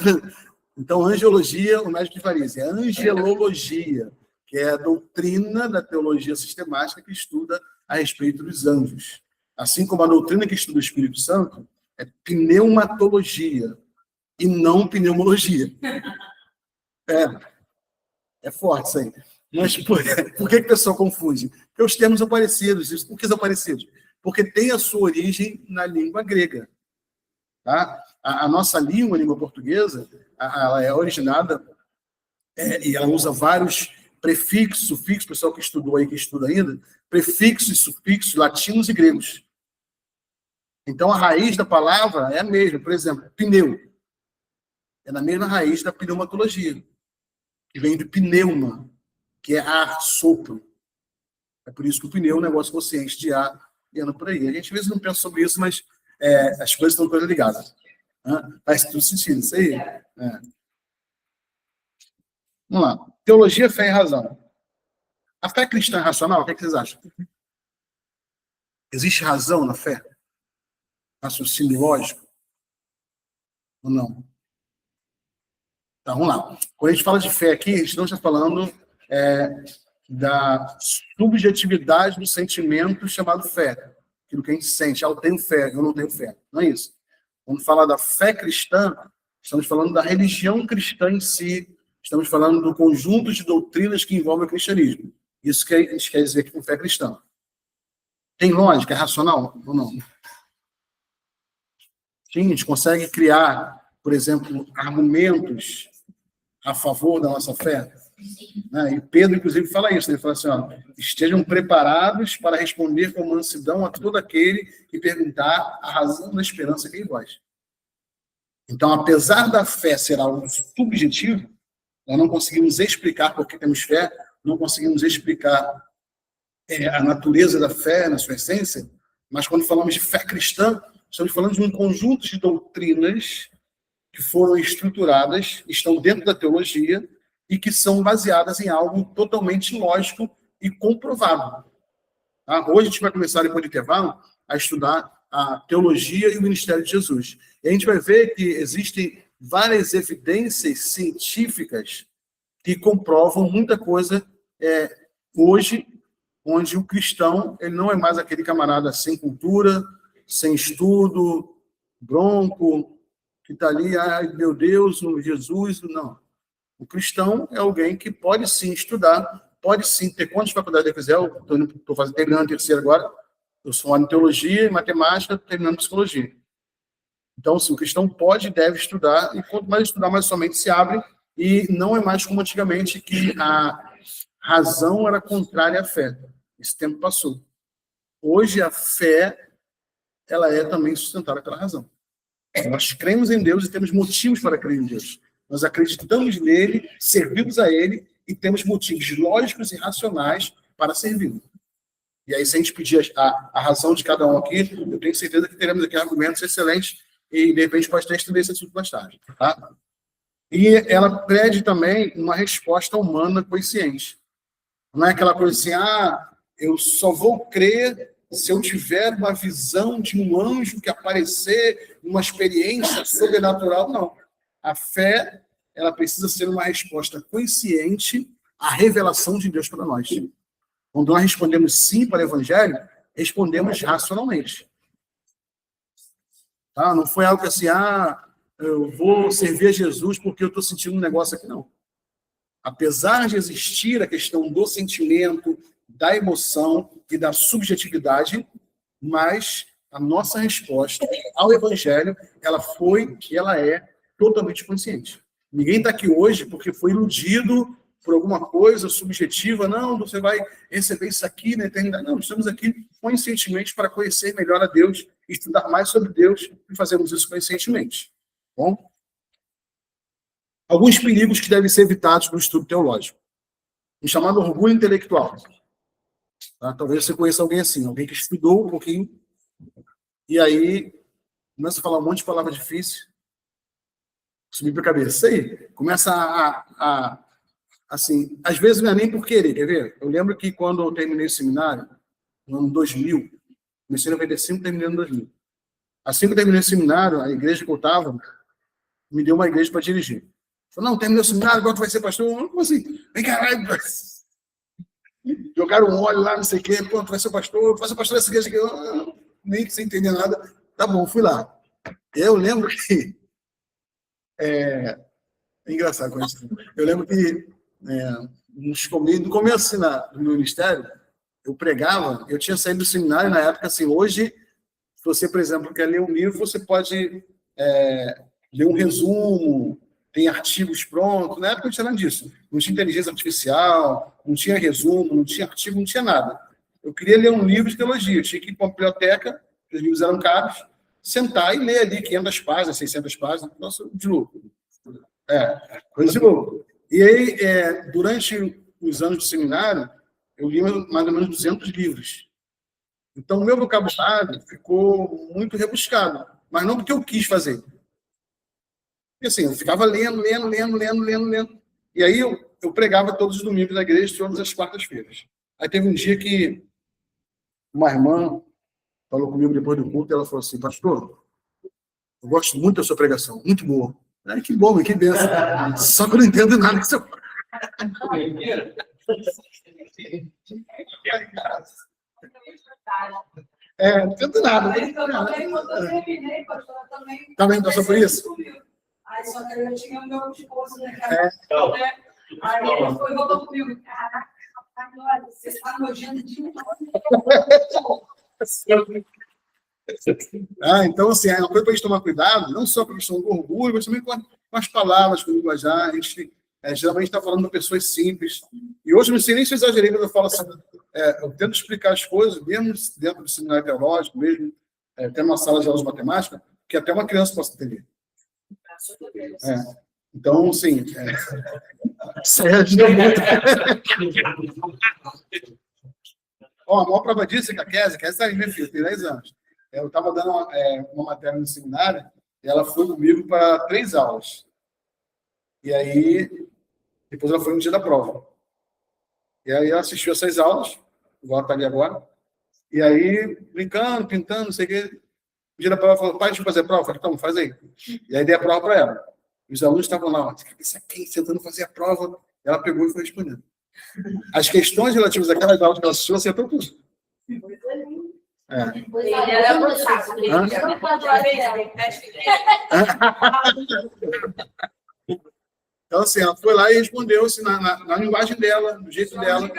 Então, angiologia, o médico de variz. É angelologia, que é a doutrina da teologia sistemática que estuda a respeito dos anjos. Assim como a doutrina que estuda o Espírito Santo é pneumatologia e não pneumologia. É forte isso aí. Mas por que o pessoal confunde? Porque os termos são parecidos. Por que são parecidos? Porque tem a sua origem na língua grega. Tá? A nossa língua, a língua portuguesa, ela é originada e ela usa vários prefixos, sufixos, o pessoal que estudou aí, que estuda ainda, prefixos e sufixos latinos e gregos. Então, a raiz da palavra é a mesma. Por exemplo, pneu. É na mesma raiz da pneumatologia, que vem de pneuma, que é ar, sopro. É por isso que o pneu é um negócio que você enche de ar e anda por aí. A gente às vezes não pensa sobre isso, mas as coisas estão coisas ligadas. Faz tudo sentido, isso aí. Vamos lá. Teologia, fé e razão. A fé cristã é racional? O que vocês acham? Existe razão na fé? Raciocínio lógico? Ou não? Então, vamos lá. Quando a gente fala de fé aqui, a gente não está falando da subjetividade do sentimento chamado fé. Aquilo que a gente sente. Eu tenho fé, eu não tenho fé. Não é isso. Quando fala da fé cristã, estamos falando da religião cristã em si. Estamos falando do conjunto de doutrinas que envolve o cristianismo. Isso que a gente quer dizer aqui com fé cristã. Tem lógica? É racional ou não? Sim, a gente consegue criar, por exemplo, argumentos a favor da nossa fé. Né? E Pedro, inclusive, fala isso. Ele fala assim, ó, estejam preparados para responder com mansidão a todo aquele que perguntar a razão da esperança que é em vós. Então, apesar da fé ser algo subjetivo, nós não conseguimos explicar por que temos fé, não conseguimos explicar a natureza da fé, na sua essência, mas quando falamos de fé cristã, estamos falando de um conjunto de doutrinas que foram estruturadas, estão dentro da teologia e que são baseadas em algo totalmente lógico e comprovado. Tá? Hoje a gente vai começar, depois do intervalo, a estudar a teologia e o ministério de Jesus. E a gente vai ver que existem várias evidências científicas que comprovam muita coisa hoje, onde o cristão ele não é mais aquele camarada sem cultura, sem estudo, bronco, que está ali, ai meu Deus, o Jesus, não. O cristão é alguém que pode sim estudar, pode sim ter quantas faculdades ele quiser. Estou terminando a terceira agora, eu sou em teologia e matemática, terminando psicologia. Então, sim, o cristão pode e deve estudar, e quanto mais estudar, mais somente se abre, e não é mais como antigamente, que a razão era contrária à fé. Esse tempo passou. Hoje, a fé, ela é também sustentada pela razão. Nós cremos em Deus e temos motivos para crer em Deus. Nós acreditamos nele, servimos a ele, e temos motivos lógicos e racionais para servi-lo. E aí, se a gente pedir a razão de cada um aqui, eu tenho certeza que teremos aqui argumentos excelentes, e, de repente, pode até estudar esse assunto mais tarde. Tá? E ela pede também uma resposta humana consciente. Não é aquela coisa assim, eu só vou crer se eu tiver uma visão de um anjo que aparecer, uma experiência sobrenatural. Não. A fé, ela precisa ser uma resposta consciente à revelação de Deus para nós. Quando nós respondemos sim para o Evangelho, respondemos racionalmente. Tá? Não foi algo assim, eu vou servir a Jesus porque eu estou sentindo um negócio aqui, não. Apesar de existir a questão do sentimento, da emoção e da subjetividade, mas a nossa resposta ao Evangelho, ela foi e ela é totalmente consciente. Ninguém está aqui hoje porque foi iludido por alguma coisa subjetiva. Não, você vai receber isso aqui na eternidade. Não, estamos aqui conscientemente para conhecer melhor a Deus, estudar mais sobre Deus e fazermos isso conscientemente. Bom? Alguns perigos que devem ser evitados no estudo teológico. O chamado orgulho intelectual. Tá? Talvez você conheça alguém assim, alguém que estudou um pouquinho e aí começa a falar um monte de palavra difícil, subir para a cabeça. Isso aí, começa assim, às vezes não é nem por querer, quer ver? Eu lembro que quando eu terminei o seminário, no ano 2000, comecei em 95, terminei no 2000. Assim que eu terminei o seminário, a igreja que eu estava me deu uma igreja para dirigir. Falou, não, terminou o seminário, agora tu vai ser pastor. Como assim? Vem caralho, jogaram um óleo lá, não sei o quê, pô, tu vai ser pastor, tu vai ser pastor dessa igreja aqui, nem sem entender nada. Tá bom, fui lá. Eu lembro que... É engraçado com isso. Eu lembro que no começo assim, do meu ministério, eu pregava, eu tinha saído do seminário na época, assim, hoje, se você, por exemplo, quer ler um livro, você pode ler um resumo, tem artigos prontos. Na época não tinha nada disso. Não tinha inteligência artificial, não tinha resumo, não tinha artigo, não tinha nada. Eu queria ler um livro de teologia, eu tinha que ir para uma biblioteca, os livros eram caros, sentar e ler ali 500 páginas, 600 páginas, nossa, de louco. Coisa de louco. E aí, durante os anos de seminário, eu li mais ou menos 200 livros. Então, o meu vocabulário ficou muito rebuscado, mas não porque eu quis fazer. E assim, eu ficava lendo. E aí, eu pregava todos os domingos na igreja, todas as quartas-feiras. Aí teve um dia que uma irmã falou comigo depois do culto, e ela falou assim, pastor, eu gosto muito da sua pregação, muito boa. Ai, que bom, que benção. Só que eu não entendo nada que você fala. Não entendo nada. Mas eu também, quando eu terminei, pastor, também. Também passou por isso? Aí só que eu tinha o meu esposo, né? Né? Aí ele foi e falou comigo, caraca, olha, você está nojento de novo. Então, assim, é uma coisa para a gente tomar cuidado, não só com a questão do orgulho, mas também com as palavras, com o linguajar. A gente geralmente está falando de pessoas simples. E hoje, não sei nem se eu exagerei quando eu falo assim, eu tento explicar as coisas, mesmo dentro do seminário teológico, mesmo tendo uma sala de aula de matemática, que até uma criança possa entender. Então, assim, isso aí ajuda muito. A maior prova disso é que a Kézia está aí, minha filha, tem 10 anos. Eu estava dando uma matéria no seminário, e ela foi comigo para 3 aulas. E aí, depois ela foi no dia da prova. E aí ela assistiu essas aulas, igual está ali agora, e aí, brincando, pintando, não sei o quê, no dia da prova, ela falou, pai, deixa eu fazer a prova. Eu falei, então, faz aí. E aí dei a prova para ela. Os alunos estavam lá, isso aqui, tentando fazer a prova, ela pegou e foi respondendo. As questões relativas àquelas aulas que ela assistiu, acertou tudo. Então, assim, ela foi lá e respondeu assim, na linguagem dela, do jeito dela.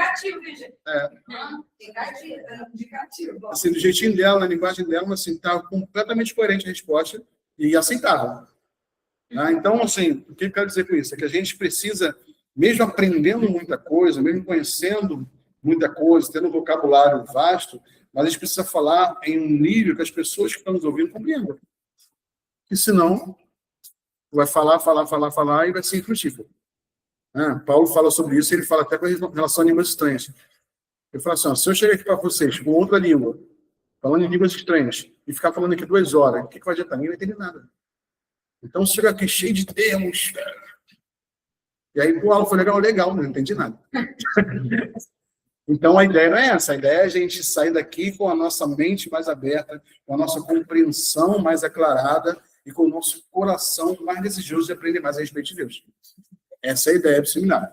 Indicativo. Assim, do jeitinho dela, na linguagem dela, mas assim, estava completamente coerente a resposta e aceitável. Então, assim, o que eu quero dizer com isso? É que a gente precisa, mesmo aprendendo muita coisa, mesmo conhecendo muita coisa, tendo um vocabulário vasto, mas a gente precisa falar em um nível que as pessoas que estão nos ouvindo compreendam. E senão, vai falar e vai ser infrutífero. Paulo fala sobre isso, ele fala até com relação a línguas estranhas. Ele fala assim, se eu chegar aqui para vocês com outra língua, falando em línguas estranhas, e ficar falando aqui 2 horas, o que vai adiantar? Ninguém vai entender nada. Então, se chegar aqui cheio de termos... E aí, o aula foi legal, não entendi nada. Então, a ideia não é essa. A ideia é a gente sair daqui com a nossa mente mais aberta, com a nossa compreensão mais aclarada e com o nosso coração mais desejoso de aprender mais a respeito de Deus. Essa é a ideia do seminário.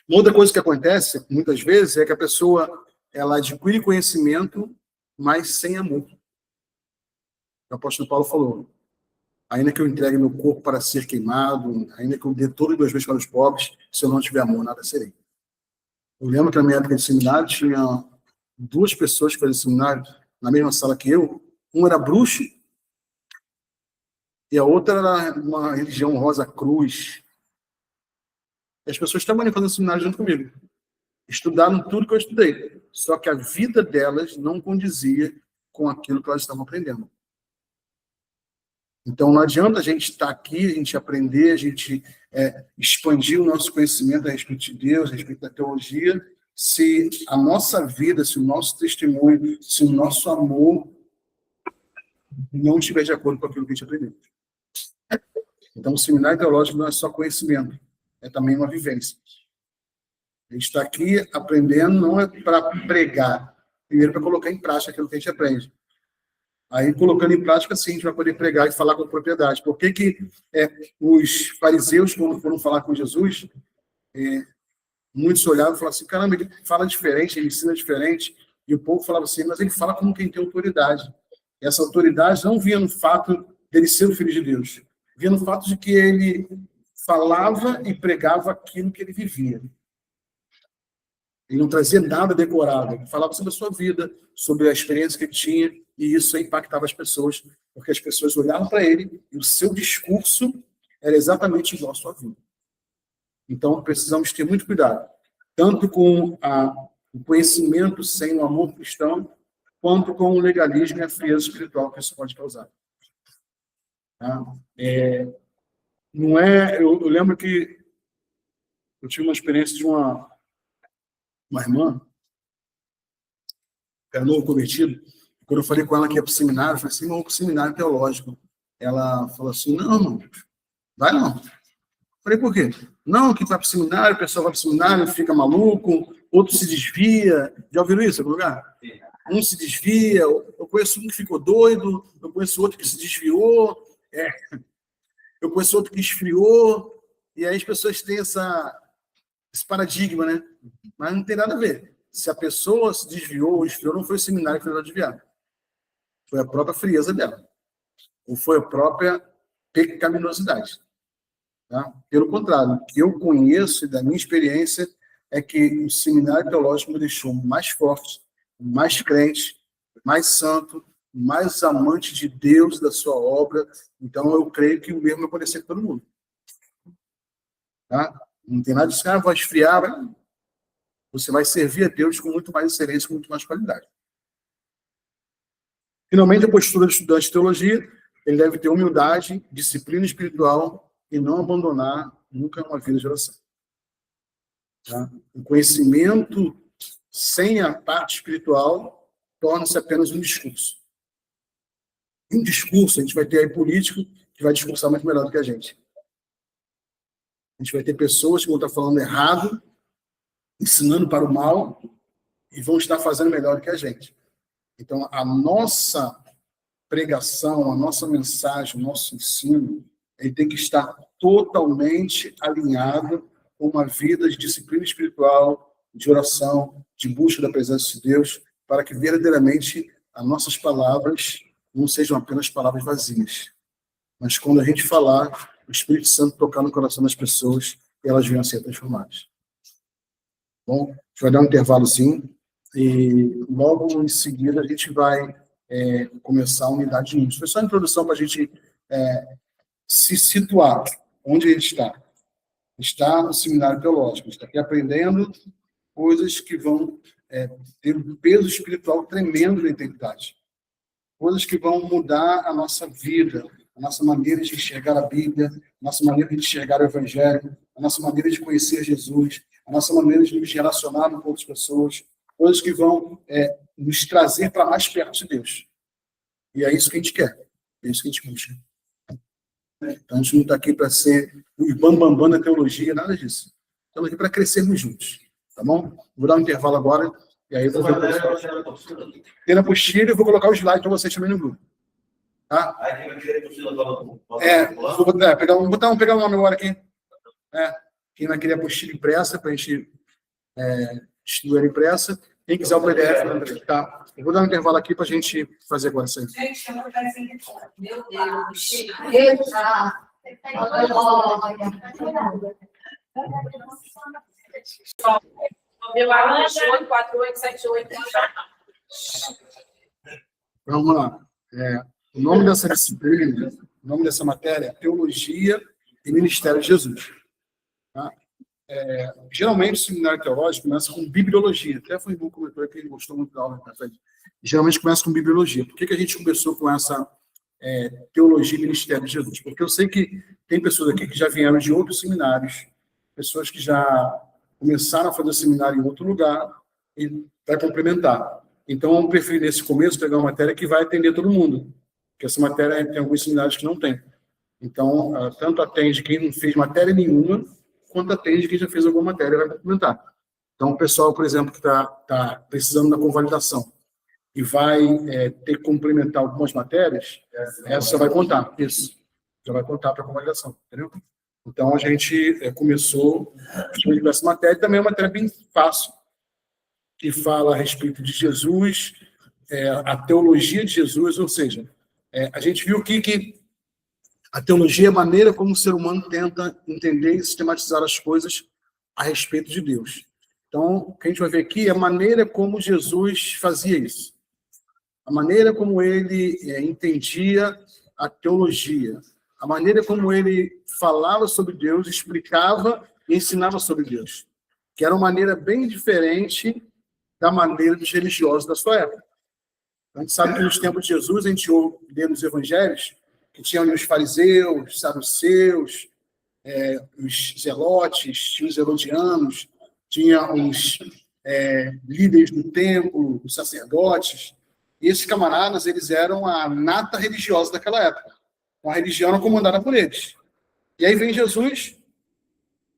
Uma outra coisa que acontece, muitas vezes, é que a pessoa ela adquire conhecimento, mas sem amor. O apóstolo Paulo falou, ainda que eu entregue meu corpo para ser queimado, ainda que eu dê todo 2 vezes para os pobres, se eu não tiver amor, nada serei. Eu lembro que na minha época de seminário tinha 2 pessoas que faziam seminário na mesma sala que eu. Um era bruxo e a outra era uma religião Rosa Cruz. E as pessoas estavam ali fazendo seminário junto comigo. Estudaram tudo que eu estudei. Só que a vida delas não condizia com aquilo que elas estavam aprendendo. Então, não adianta a gente estar aqui, a gente aprender, a gente expandir o nosso conhecimento a respeito de Deus, a respeito da teologia, se a nossa vida, se o nosso testemunho, se o nosso amor não estiver de acordo com aquilo que a gente aprendeu. Então, o seminário teológico não é só conhecimento, é também uma vivência. A gente está aqui aprendendo, não é para pregar, primeiro para colocar em prática aquilo que a gente aprende. Aí, colocando em prática, sim, a gente vai poder pregar e falar com propriedade. Por que os fariseus, quando foram falar com Jesus, muitos olhavam e falavam assim, caramba, ele fala diferente, ele ensina diferente, e o povo falava assim, mas ele fala como quem tem autoridade. E essa autoridade não vinha no fato dele ser o Filho de Deus, vinha no fato de que ele falava e pregava aquilo que ele vivia. Ele não trazia nada decorado, ele falava sobre a sua vida, sobre a experiência que ele tinha, e isso impactava as pessoas, porque as pessoas olhavam para ele e o seu discurso era exatamente igual à sua vida. Então, precisamos ter muito cuidado, tanto com o conhecimento sem o amor cristão, quanto com o legalismo e a frieza espiritual que isso pode causar. Eu lembro que eu tive uma experiência de uma irmã, era novo convertido. Quando eu falei com ela que ia para o seminário, eu falei assim, vamos para o seminário teológico. Ela falou assim, não, vai não. Eu falei, por quê? Não, que vai para o seminário, o pessoal vai para o seminário, fica maluco, outro se desvia. Já ouviram isso em algum lugar? Um se desvia, eu conheço um que ficou doido, eu conheço outro que se desviou. eu conheço outro que esfriou, e aí as pessoas têm esse paradigma, né? Mas não tem nada a ver. Se a pessoa se desviou ou esfriou, não foi o seminário que fez ela desviar. Foi a própria frieza dela. Ou foi a própria pecaminosidade. Tá? Pelo contrário, o que eu conheço e da minha experiência é que o seminário teológico me deixou mais forte, mais crente, mais santo, mais amante de Deus e da sua obra. Então, eu creio que o mesmo vai acontecer com todo mundo. Tá? Não tem nada disso, vai esfriar. Você vai servir a Deus com muito mais excelência, com muito mais qualidade. Finalmente, a postura do estudante de teologia, ele deve ter humildade, disciplina espiritual e não abandonar nunca uma vida de oração. Tá? O conhecimento sem a parte espiritual torna-se apenas um discurso. Um discurso, a gente vai ter aí político que vai discursar muito melhor do que a gente. A gente vai ter pessoas que vão estar falando errado, ensinando para o mal, e vão estar fazendo melhor do que a gente. Então, a nossa pregação, a nossa mensagem, o nosso ensino, ele tem que estar totalmente alinhado com uma vida de disciplina espiritual, de oração, de busca da presença de Deus, para que verdadeiramente as nossas palavras não sejam apenas palavras vazias. Mas quando a gente falar, o Espírito Santo tocar no coração das pessoas, elas venham a ser transformadas. Bom, a gente vai dar um intervalozinho e logo em seguida a gente vai começar a unidade 1. Foi só a introdução para a gente se situar onde a gente está. Está no seminário teológico, está aqui aprendendo coisas que vão ter um peso espiritual tremendo na eternidade. Coisas que vão mudar a nossa vida, a nossa maneira de enxergar a Bíblia, a nossa maneira de enxergar o Evangelho, a nossa maneira de conhecer Jesus, a nossa maneira de nos relacionar com outras pessoas, coisas que vão nos trazer para mais perto de Deus. E é isso que a gente quer, é isso que a gente busca. Então, a gente não está aqui para ser os bambambam da teologia, nada disso. Estamos aqui para crescermos juntos, tá bom? Vou dar um intervalo agora, e aí eu vou ver o pessoal. Tem na apostila, eu vou colocar os slides para vocês também no grupo. Tá? Vou pegar o nome agora aqui. Quem vai querer a apostila impressa, para a gente estudar impressa. Quem quiser o PDF, tá? Eu vou dar um intervalo aqui para a gente fazer agora isso aí. Gente, eu não quero assim. Meu Deus. Meu laranja, 4878. Vamos lá. O nome dessa disciplina, o nome dessa matéria é Teologia e Ministério de Jesus. Tá? Geralmente, o seminário teológico começa com bibliologia. Até foi um comentário que ele gostou muito da aula. Geralmente começa com bibliologia. Por que a gente começou com essa Teologia e Ministério de Jesus? Porque eu sei que tem pessoas aqui que já vieram de outros seminários, pessoas que já começaram a fazer seminário em outro lugar e vai complementar. Então, eu prefiro, nesse começo, pegar uma matéria que vai atender todo mundo. Porque essa matéria tem alguns seminários que não tem. Então, tanto atende quem não fez matéria nenhuma, quanto atende quem já fez alguma matéria e vai complementar. Então, o pessoal, por exemplo, que está precisando da convalidação e vai ter que complementar algumas matérias, essa vai contar. Isso. Já vai contar para a convalidação, entendeu? Então, a gente começou com essa matéria, e também é uma matéria bem fácil, que fala a respeito de Jesus, a teologia de Jesus, ou seja, a gente viu aqui que a teologia é a maneira como o ser humano tenta entender e sistematizar as coisas a respeito de Deus. Então, o que a gente vai ver aqui é a maneira como Jesus fazia isso. A maneira como ele entendia a teologia. A maneira como ele falava sobre Deus, explicava e ensinava sobre Deus. Que era uma maneira bem diferente da maneira dos religiosos da sua época. A gente sabe que nos tempos de Jesus, a gente lê nos evangelhos, que tinham ali os fariseus, os saduceus, os zelotes, tinha os herodianos, tinha os líderes do templo, os sacerdotes. E esses camaradas, eles eram a nata religiosa daquela época. Uma religião era comandada por eles. E aí vem Jesus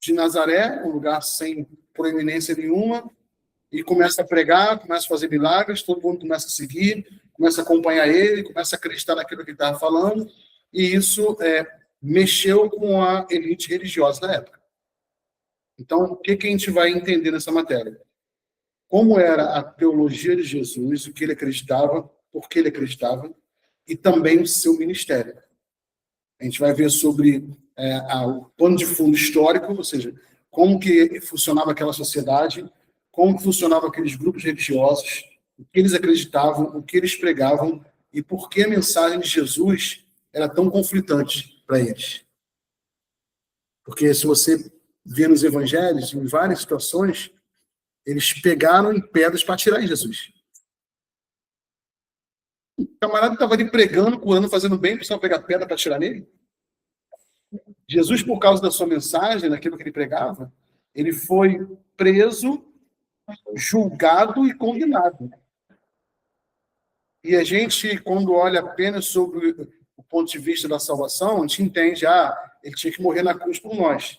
de Nazaré, um lugar sem proeminência nenhuma, e começa a pregar, começa a fazer milagres, todo mundo começa a seguir, começa a acompanhar ele, começa a acreditar naquilo que ele estava falando, e isso mexeu com a elite religiosa da época. Então, o que a gente vai entender nessa matéria? Como era a teologia de Jesus, o que ele acreditava, por que ele acreditava, e também o seu ministério. A gente vai ver sobre o pano de fundo histórico, ou seja, como que funcionava aquela sociedade, como que funcionavam aqueles grupos religiosos, o que eles acreditavam, o que eles pregavam, e por que a mensagem de Jesus era tão conflitante para eles. Porque se você vê nos evangelhos, em várias situações, eles pegaram em pedras para atirar em Jesus. O camarada estava ali pregando, curando, fazendo bem, precisava pegar pedra para atirar nele. Jesus, por causa da sua mensagem, daquilo que ele pregava, ele foi preso, julgado e condenado. E a gente, quando olha apenas sobre o ponto de vista da salvação, a gente entende, ele tinha que morrer na cruz por nós.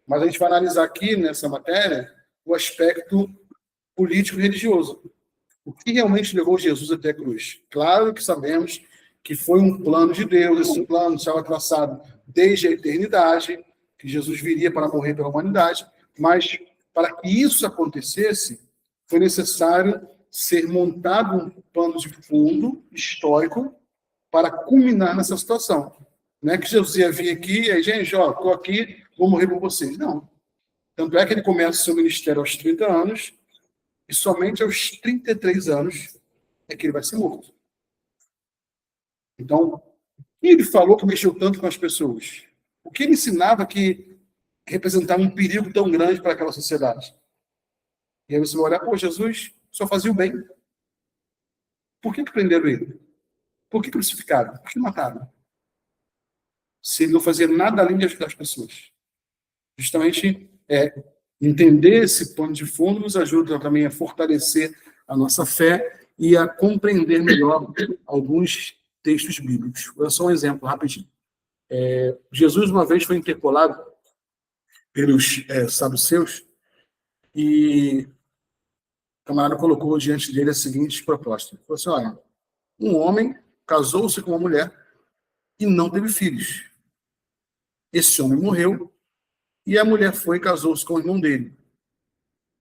Mas a gente vai analisar aqui, nessa matéria, o aspecto político-religioso. O que realmente levou Jesus até a cruz? Claro que sabemos que foi um plano de Deus, esse plano estava traçado desde a eternidade, que Jesus viria para morrer pela humanidade, mas para que isso acontecesse, foi necessário ser montado um pano de fundo histórico para culminar nessa situação. Não é que Jesus ia vir aqui e aí, gente, estou aqui, vou morrer por vocês. Não. Tanto é que ele começa o seu ministério aos 30 anos e somente aos 33 anos é que ele vai ser morto. Então, o que ele falou que mexeu tanto com as pessoas? O que ele ensinava que representava um perigo tão grande para aquela sociedade? E aí você vai olhar, Jesus só fazia o bem. Por que prenderam ele? Por que crucificaram? Por que mataram? Se ele não fazia nada além de ajudar as pessoas. Justamente entender esse pano de fundo nos ajuda também a fortalecer a nossa fé e a compreender melhor alguns textos bíblicos. Vou dar só um exemplo rapidinho. Jesus uma vez foi interpelado pelos saduceus e o camarada colocou diante dele a seguinte proposta. Ele falou assim, olha, um homem casou-se com uma mulher e não teve filhos. Esse homem morreu e a mulher foi e casou-se com o irmão dele,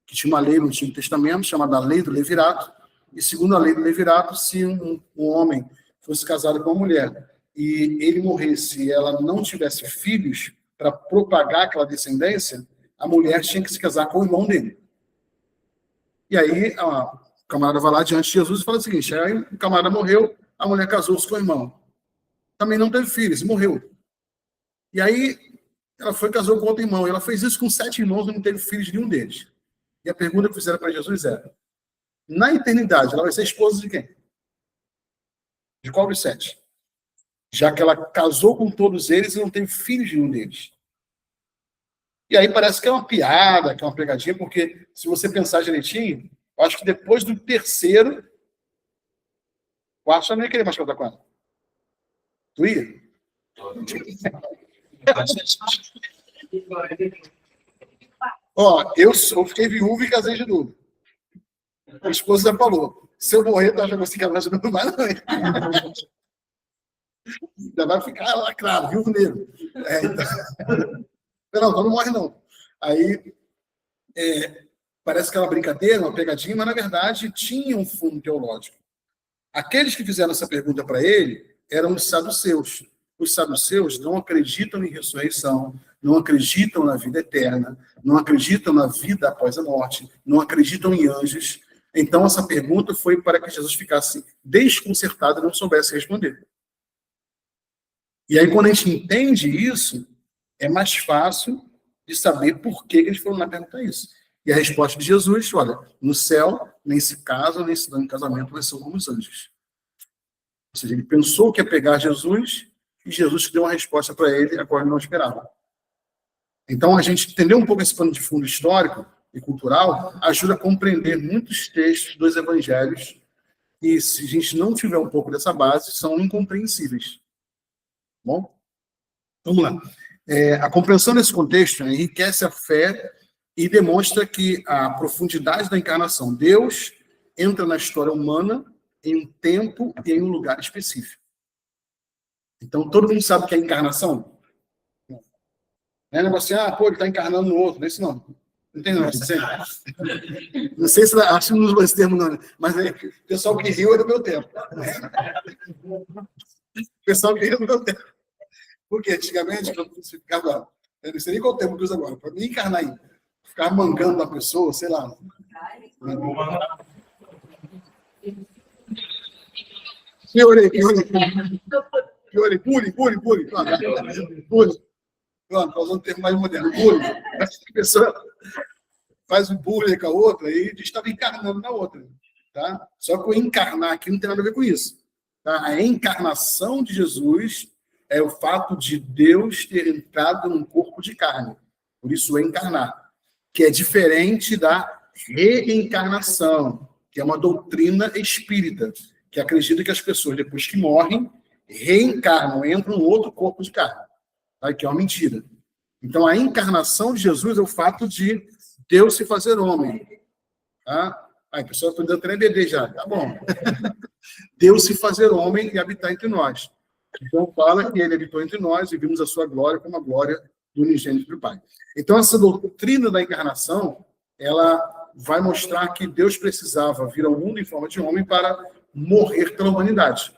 que tinha uma lei no Antigo Testamento chamada Lei do Levirato, e segundo a Lei do Levirato, se um homem fosse casado com uma mulher e ele morresse e ela não tivesse filhos para propagar aquela descendência, a mulher tinha que se casar com o irmão dele. E aí o camarada vai lá diante de Jesus e fala o seguinte, aí o camarada morreu, a mulher casou-se com o irmão. Também não teve filhos, morreu. E aí ela foi e casou com outro irmão. Ela fez isso com 7 irmãos e não teve filhos de nenhum deles. E a pergunta que fizeram para Jesus era, na eternidade, ela vai ser esposa de quem? De qual dos 7? Já que ela casou com todos eles e não teve filhos de nenhum deles. E aí parece que é uma piada, que é uma pegadinha, porque se você pensar direitinho, eu acho que depois do terceiro, o quarto já não ia querer mais casar com ela. Tu ia? Eu fiquei viúvo e casei de novo. A esposa já falou, se eu morrer, tu já consegui casar de novo, mas não. Já vai ficar lacrado, viúvo negro. Então não morre não. Aí, parece que é uma brincadeira, uma pegadinha, mas na verdade tinha um fundo teológico. Aqueles que fizeram essa pergunta para ele eram os saduceus. Os saduceus não acreditam em ressurreição, não acreditam na vida eterna, não acreditam na vida após a morte, não acreditam em anjos. Então, essa pergunta foi para que Jesus ficasse desconcertado e não soubesse responder. E aí, quando a gente entende isso, é mais fácil de saber por que eles foram lá perguntar isso. E a resposta de Jesus, olha, no céu, nem se casam, nem se dão em casamento, mas são como os anjos. Ou seja, ele pensou que ia pegar Jesus, e Jesus deu uma resposta para ele, a qual ele não esperava. Então, a gente entender um pouco esse pano de fundo histórico e cultural ajuda a compreender muitos textos dos evangelhos e, se a gente não tiver um pouco dessa base, são incompreensíveis. Bom? Vamos lá. A compreensão desse contexto enriquece a fé e demonstra que a profundidade da encarnação, Deus entra na história humana em um tempo e em um lugar específico. Então, todo mundo sabe o que é encarnação? Não é negócio assim, pô, ele está encarnando no outro. Não é isso não. Não tem não. Não sei se acho que não usa esse termo, não. Mas o pessoal que riu é do meu tempo. O pessoal que riu é do meu tempo. Porque antigamente, quando você ficava. Eu não sei nem qual termo que usa agora. Para mim encarnar aí. Ficar mangando a pessoa, sei lá. Piorei. Bullying. Pronto, estou usando o termo mais moderno. Bullying. A pessoa faz um bullying com a outra e estava encarnando na outra. Tá? Só que o encarnar aqui não tem nada a ver com isso. Tá? A encarnação de Jesus é o fato de Deus ter entrado num corpo de carne. Por isso, encarnar. Que é diferente da reencarnação, que é uma doutrina espírita, que acredita que as pessoas, depois que morrem, reencarnam, entram num outro corpo de carne. Tá? Que é uma mentira. Então, a encarnação de Jesus é o fato de Deus se fazer homem. Tá? Aí, pessoal, estou dando até BD já. Tá bom. Deus se fazer homem e habitar entre nós. Então, fala que ele habitou entre nós e vimos a sua glória como a glória do unigênito do Pai. Então, essa doutrina da encarnação, ela vai mostrar que Deus precisava vir ao mundo em forma de homem para morrer pela humanidade.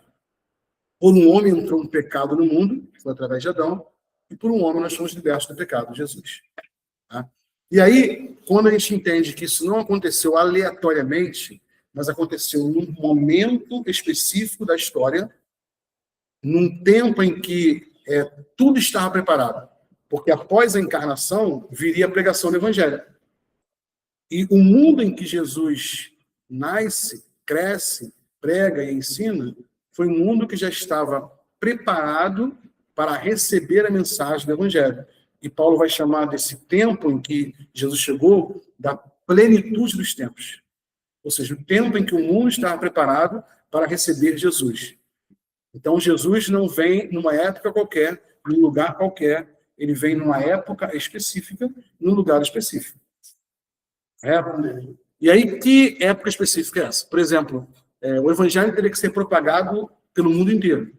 Por um homem entrou um pecado no mundo, que foi através de Adão, e por um homem nós fomos libertos do pecado, Jesus. Tá? E aí, quando a gente entende que isso não aconteceu aleatoriamente, mas aconteceu num momento específico da história, num tempo em que tudo estava preparado, porque após a encarnação viria a pregação do Evangelho. E o mundo em que Jesus nasce, cresce, prega e ensina, foi um mundo que já estava preparado para receber a mensagem do Evangelho. E Paulo vai chamar desse tempo em que Jesus chegou da plenitude dos tempos. Ou seja, o tempo em que o mundo estava preparado para receber Jesus. Então, Jesus não vem numa época qualquer, num lugar qualquer. Ele vem numa época específica, num lugar específico. E aí, que época específica é essa? Por exemplo, o Evangelho teria que ser propagado pelo mundo inteiro.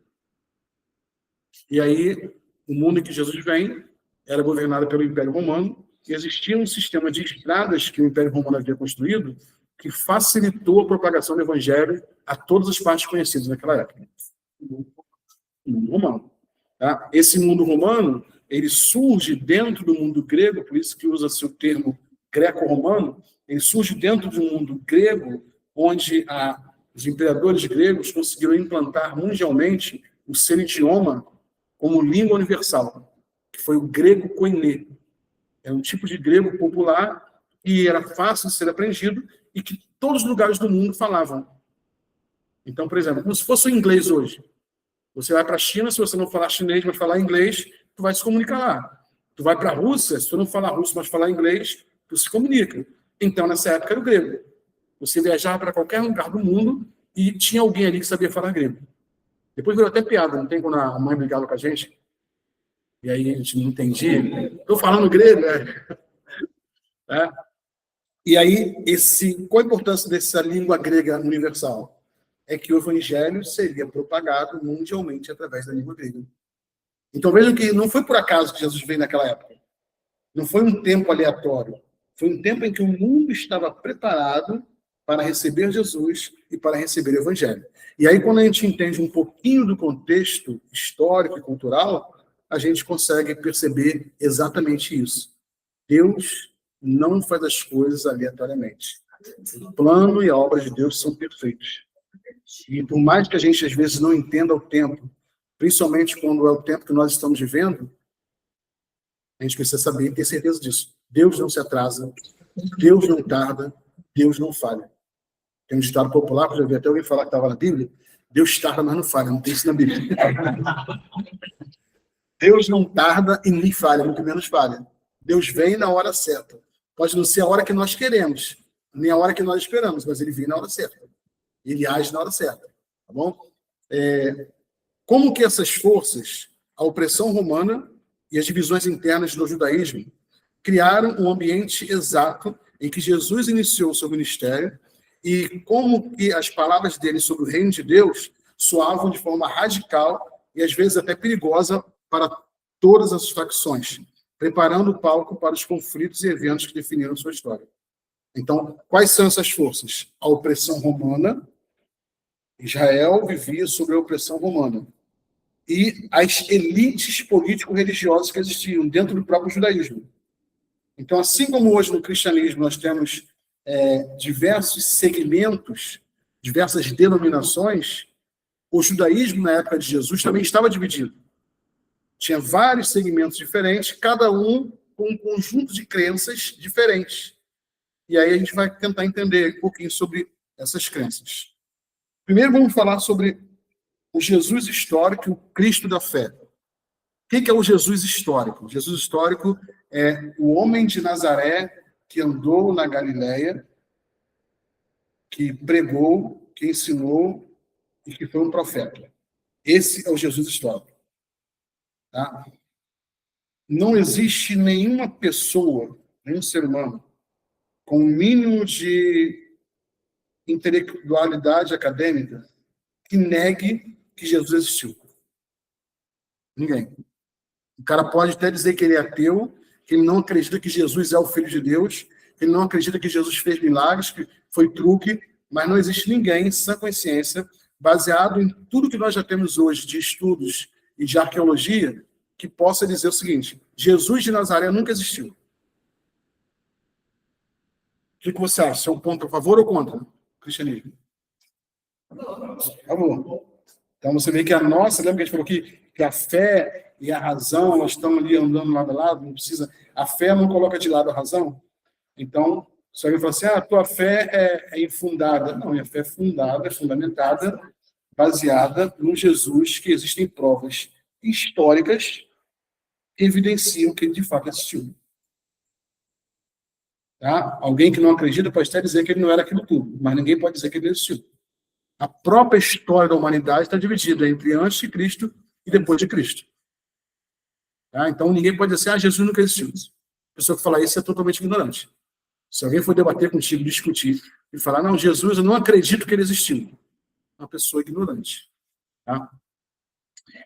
E aí, o mundo em que Jesus vem era governado pelo Império Romano, e existia um sistema de estradas que o Império Romano havia construído que facilitou a propagação do Evangelho a todas as partes conhecidas naquela época. O mundo romano. Tá? Esse mundo romano, ele surge dentro do mundo grego, por isso que usa-se o termo greco-romano, ele surge dentro de um mundo grego, onde os imperadores gregos conseguiram implantar mundialmente o seu idioma como língua universal, que foi o grego koiné. É um tipo de grego popular que era fácil de ser aprendido e que todos os lugares do mundo falavam. Então, por exemplo, como se fosse o inglês hoje. Você vai para a China, se você não falar chinês, mas falar inglês, tu vai se comunicar lá. Tu vai para a Rússia, se tu não falar russo, mas falar inglês, tu se comunica. Então, nessa época, era o grego. Você viajava para qualquer lugar do mundo e tinha alguém ali que sabia falar grego. Depois virou até piada, não tem quando a mãe brigava com a gente? E aí a gente não entendia. Estou falando grego, né? E aí, qual a importância dessa língua grega universal? É que o Evangelho seria propagado mundialmente através da língua grega. Então vejam que não foi por acaso que Jesus veio naquela época. Não foi um tempo aleatório. Foi um tempo em que o mundo estava preparado para receber Jesus e para receber o Evangelho. E aí, quando a gente entende um pouquinho do contexto histórico e cultural, a gente consegue perceber exatamente isso. Deus não faz as coisas aleatoriamente. O plano e a obra de Deus são perfeitos. E por mais que a gente, às vezes, não entenda o tempo, principalmente quando é o tempo que nós estamos vivendo, a gente precisa saber e ter certeza disso. Deus não se atrasa, Deus não tarda, Deus não falha. Tem um ditado popular, que eu já vi até alguém falar que estava na Bíblia, Deus tarda, mas não falha, não tem isso na Bíblia. Deus não tarda e nem falha, muito menos falha. Deus vem na hora certa. Pode não ser a hora que nós queremos, nem a hora que nós esperamos, mas ele vem na hora certa. Ele age na hora certa, tá bom? Como que essas forças, a opressão romana e as divisões internas do judaísmo, criaram um ambiente exato em que Jesus iniciou o seu ministério e como que as palavras dele sobre o reino de Deus soavam de forma radical e às vezes até perigosa para todas as facções. preparando o palco para os conflitos e eventos que definiram sua história. Então, quais são essas forças? A opressão romana. Israel vivia sob a opressão romana. E as elites político-religiosas que existiam dentro do próprio judaísmo. Então, assim como hoje no cristianismo nós temos diversos segmentos, diversas denominações, o judaísmo na época de Jesus também estava dividido. Tinha vários segmentos diferentes, cada um com um conjunto de crenças diferentes. E aí a gente vai tentar entender um pouquinho sobre essas crenças. Primeiro vamos falar sobre o Jesus histórico e o Cristo da fé. O que é o Jesus histórico? O Jesus histórico é o homem de Nazaré que andou na Galileia, que pregou, que ensinou e que foi um profeta. Esse é o Jesus histórico. Tá? Não existe nenhuma pessoa, nenhum ser humano, com o mínimo de intelectualidade acadêmica que negue que Jesus existiu. Ninguém. O cara pode até dizer que ele é ateu, que ele não acredita que Jesus é o Filho de Deus, que ele não acredita que Jesus fez milagres, que foi truque, mas não existe ninguém, sã consciência, baseado em tudo que nós já temos hoje de estudos e de arqueologia, que possa dizer o seguinte: Jesus de Nazaré nunca existiu. O que você acha? É um ponto a favor ou contra o cristianismo? A favor. Então você vê que a nossa, lembra que a gente falou que a fé e a razão, nós estamos ali andando lado a lado, não precisa, a fé não coloca de lado a razão. Então, se alguém fala assim, a tua fé é infundada. Não, minha fé é fundada, é fundamentada, baseada no Jesus, que existem provas históricas que evidenciam que ele de fato existiu. Tá? Alguém que não acredita pode até dizer que ele não era aquilo tudo, mas ninguém pode dizer que ele existiu. A própria história da humanidade está dividida entre antes de Cristo e depois de Cristo. Tá? Então ninguém pode dizer Jesus nunca existiu. A pessoa que fala isso é totalmente ignorante. Se alguém for debater contigo, discutir, e falar, não, Jesus, eu não acredito que ele existiu. É uma pessoa ignorante. Tá?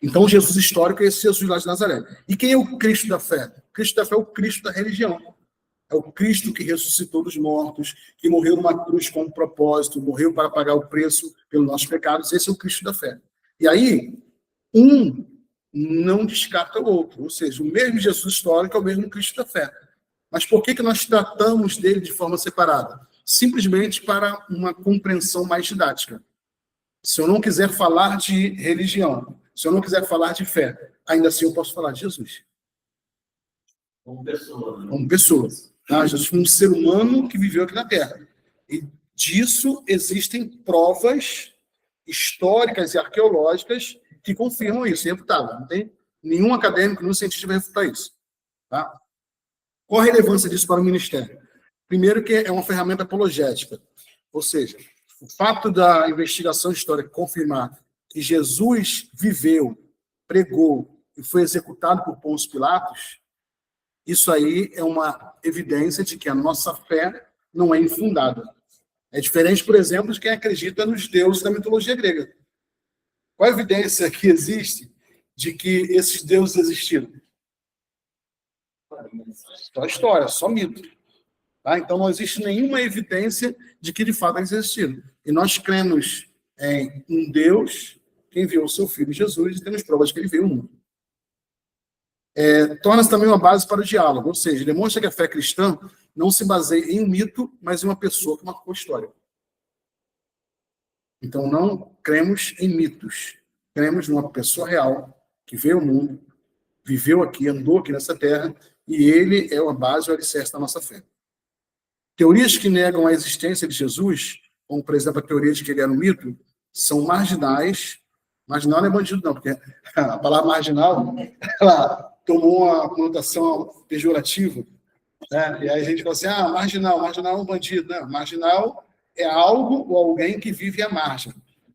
Então, o Jesus histórico é esse Jesus lá de Nazaré. E quem é o Cristo da fé? O Cristo da fé é o Cristo da religião. É o Cristo que ressuscitou dos mortos, que morreu numa cruz com um propósito, morreu para pagar o preço pelos nossos pecados. Esse é o Cristo da fé. E aí, um não descarta o outro. Ou seja, o mesmo Jesus histórico é o mesmo Cristo da fé. Mas por que nós tratamos dele de forma separada? Simplesmente para uma compreensão mais didática. Se eu não quiser falar de religião, se eu não quiser falar de fé, ainda assim eu posso falar de Jesus. Como pessoa. Né? Como pessoa. Tá? Jesus foi um ser humano que viveu aqui na Terra. E disso existem provas históricas e arqueológicas que confirmam isso, irrefutável. Não tem nenhum acadêmico, nenhum cientista vai refutar isso. Tá? Qual a relevância disso para o ministério? Primeiro que é uma ferramenta apologética. Ou seja, o fato da investigação histórica confirmar que Jesus viveu, pregou e foi executado por Pôncio Pilatos, isso aí é uma evidência de que a nossa fé não é infundada. É diferente, por exemplo, de quem acredita nos deuses da mitologia grega. Qual a evidência que existe de que esses deuses existiram? Só história, só mito. Tá? Então não existe nenhuma evidência de que de fato eles existiram. E nós cremos em um Deus que enviou o seu Filho Jesus e temos provas de que ele veio ao mundo. Torna-se também uma base para o diálogo, ou seja, demonstra que a fé cristã não se baseia em um mito, mas em uma pessoa que marcou a história. Então não cremos em mitos, cremos numa pessoa real que veio ao mundo, viveu aqui, andou aqui nessa terra, e ele é a base, o alicerce da nossa fé. Teorias que negam a existência de Jesus, como, por exemplo, a teoria de que ele era um mito, são marginais. Marginal não é bandido, não, porque a palavra marginal, ela tomou uma conotação pejorativa, né? E aí a gente fala assim, marginal é um bandido. Não, marginal é algo ou alguém que vive à margem.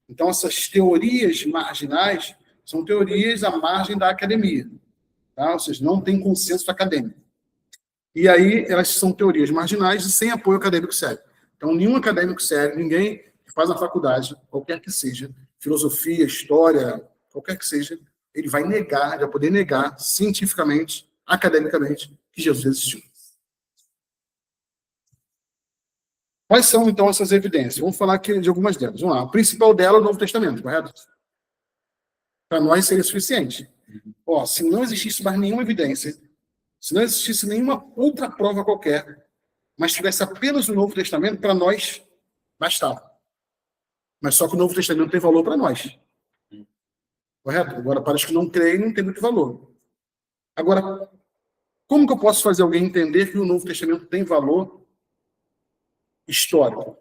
Então, essas teorias marginais são teorias à margem da academia. Tá? Ou seja, não tem consenso acadêmico. E aí, elas são teorias marginais e sem apoio acadêmico sério. Então, nenhum acadêmico sério, ninguém que faz na faculdade, qualquer que seja, filosofia, história, qualquer que seja, ele vai negar, vai poder negar cientificamente academicamente, que Jesus existiu. Quais são, então, essas evidências? Vamos falar aqui de algumas delas. Vamos lá. A principal dela é o Novo Testamento, correto? Para nós seria suficiente. Ó, se não existisse mais nenhuma evidência, se não existisse nenhuma outra prova qualquer, mas tivesse apenas o Novo Testamento, para nós bastava. Mas só que o Novo Testamento tem valor para nós. Correto? Agora, para os que não creem, não tem muito valor. Agora, como que eu posso fazer alguém entender que o Novo Testamento tem valor histórico?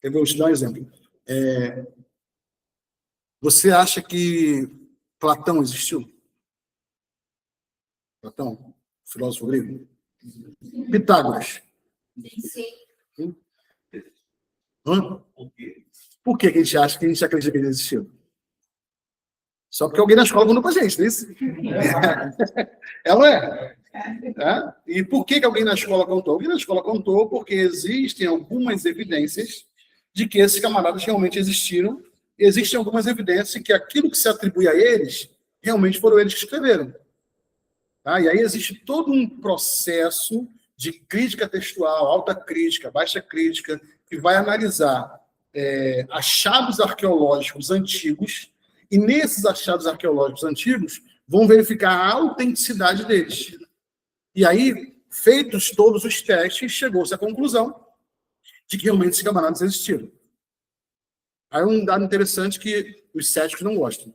Eu vou te dar um exemplo. Você acha que Platão existiu? Platão, filósofo grego? Pitágoras? Sim. Hã? Por que a gente acha que a gente acredita que ele existiu? Só porque alguém na escola contou pra gente, não é isso? É, não é? E por que alguém na escola contou? Alguém na escola contou porque existem algumas evidências de que esses camaradas realmente existiram. Existem algumas evidências que aquilo que se atribui a eles, realmente foram eles que escreveram. E aí existe todo um processo de crítica textual, alta crítica, baixa crítica, que vai analisar achados arqueológicos antigos, e nesses achados arqueológicos antigos vão verificar a autenticidade deles. E aí, feitos todos os testes, chegou-se à conclusão de que realmente esses camaradas existiram. Aí um dado interessante que os céticos não gostam.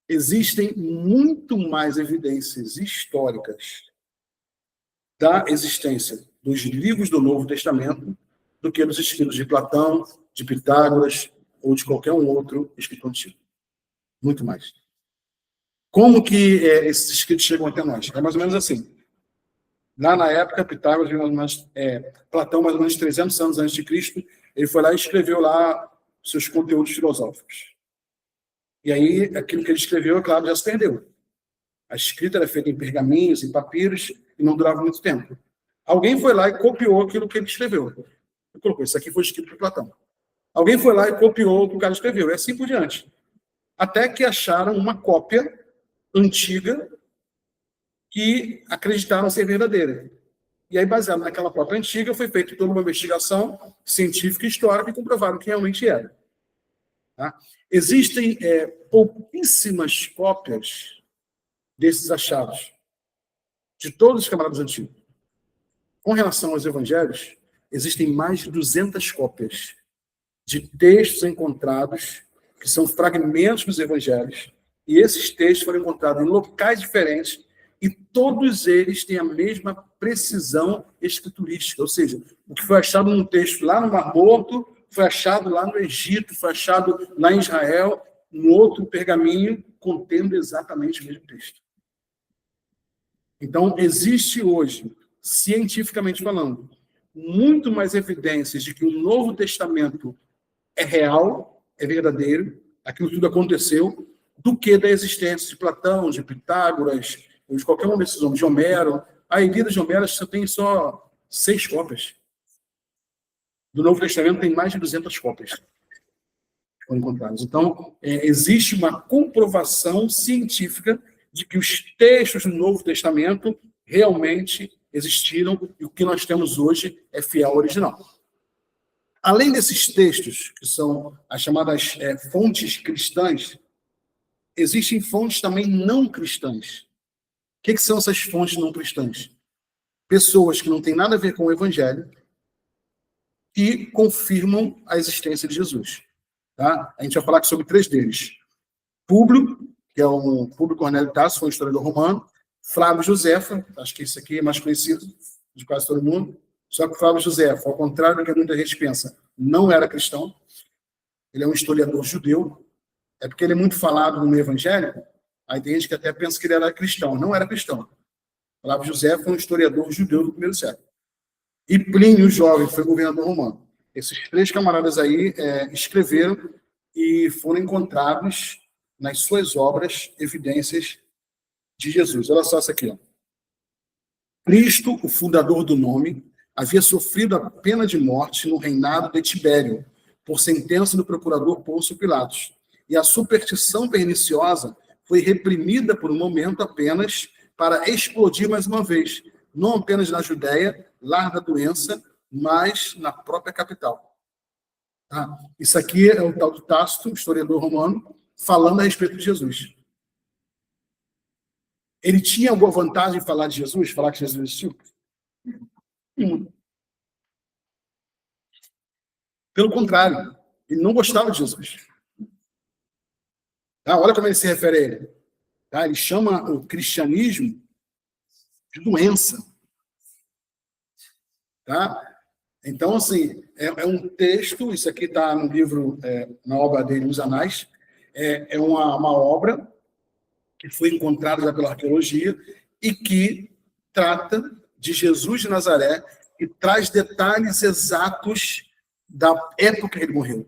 Existem muito mais evidências históricas da existência dos livros do Novo Testamento do que dos escritos de Platão, de Pitágoras ou de qualquer um outro escritor antigo. Muito mais. Como que esses escritos chegam até nós? É mais ou menos assim. Lá na época, Pitágoras, Platão, mais ou menos 300 anos antes de Cristo, ele foi lá e escreveu lá seus conteúdos filosóficos. E aí, aquilo que ele escreveu, é claro, já se perdeu. A escrita era feita em pergaminhos, em papiros, e não durava muito tempo. Alguém foi lá e copiou aquilo que ele escreveu. Ele colocou, isso aqui foi escrito por Platão. Alguém foi lá e copiou o que o cara escreveu. E assim por diante. Até que acharam uma cópia antiga que acreditaram ser verdadeira. E aí, baseado naquela cópia antiga, foi feita toda uma investigação científica e histórica e comprovaram que realmente era. Existem pouquíssimas cópias desses achados, de todos os camaradas antigos. Com relação aos evangelhos, existem mais de 200 cópias de textos encontrados, que são fragmentos dos evangelhos, e esses textos foram encontrados em locais diferentes, e todos eles têm a mesma precisão escriturística, ou seja, o que foi achado num texto lá no Mar Morto, foi achado lá no Egito, foi achado lá em Israel, um outro pergaminho contendo exatamente o mesmo texto. Então, existe hoje, cientificamente falando, muito mais evidências de que o Novo Testamento é real, é verdadeiro, aquilo tudo aconteceu, do que da existência de Platão, de Pitágoras, ou de qualquer um desses homens, de Homero. A Ilíada de Homero só tem 6 cópias. Do Novo Testamento tem mais de 200 cópias que foram encontradas. Então, existe uma comprovação científica de que os textos do Novo Testamento realmente existiram e o que nós temos hoje é fiel ao original. Além desses textos, que são as chamadas fontes cristãs, existem fontes também não cristãs. O que são essas fontes não cristãs? Pessoas que não têm nada a ver com o Evangelho e confirmam a existência de Jesus. Tá? A gente vai falar sobre 3 deles. Públio, que é um Públio Cornélio Tasso, foi um historiador romano. Flávio Josefa, acho que esse aqui é mais conhecido de quase todo mundo. Só que Flávio Josefa, ao contrário do que muita gente pensa, não era cristão. Ele é um historiador judeu. É porque ele é muito falado no meio evangélico. Aí tem gente que até pensa que ele era cristão. Não era cristão. Flávio Josefa foi um historiador judeu do primeiro século. E Plínio, o jovem, foi governador romano. Esses 3 camaradas aí escreveram e foram encontrados nas suas obras evidências de Jesus. Olha só isso aqui. Ó. Cristo, o fundador do nome, havia sofrido a pena de morte no reinado de Tibério, por sentença do procurador Pôncio Pilatos, e a superstição perniciosa foi reprimida por um momento apenas para explodir mais uma vez, não apenas na Judéia, lar da doença, mas na própria capital. Tá? Isso aqui é o tal do Tácito, historiador romano, falando a respeito de Jesus. Ele tinha alguma vantagem em falar de Jesus? Falar que Jesus existiu? Pelo contrário, ele não gostava de Jesus. Tá? Olha como ele se refere a ele. Tá? Ele chama o cristianismo de doença. Tá? Então, assim, é um texto, isso aqui está no livro, na obra dele, Os Anais, é uma obra que foi encontrada já pela arqueologia e que trata de Jesus de Nazaré e traz detalhes exatos da época que ele morreu.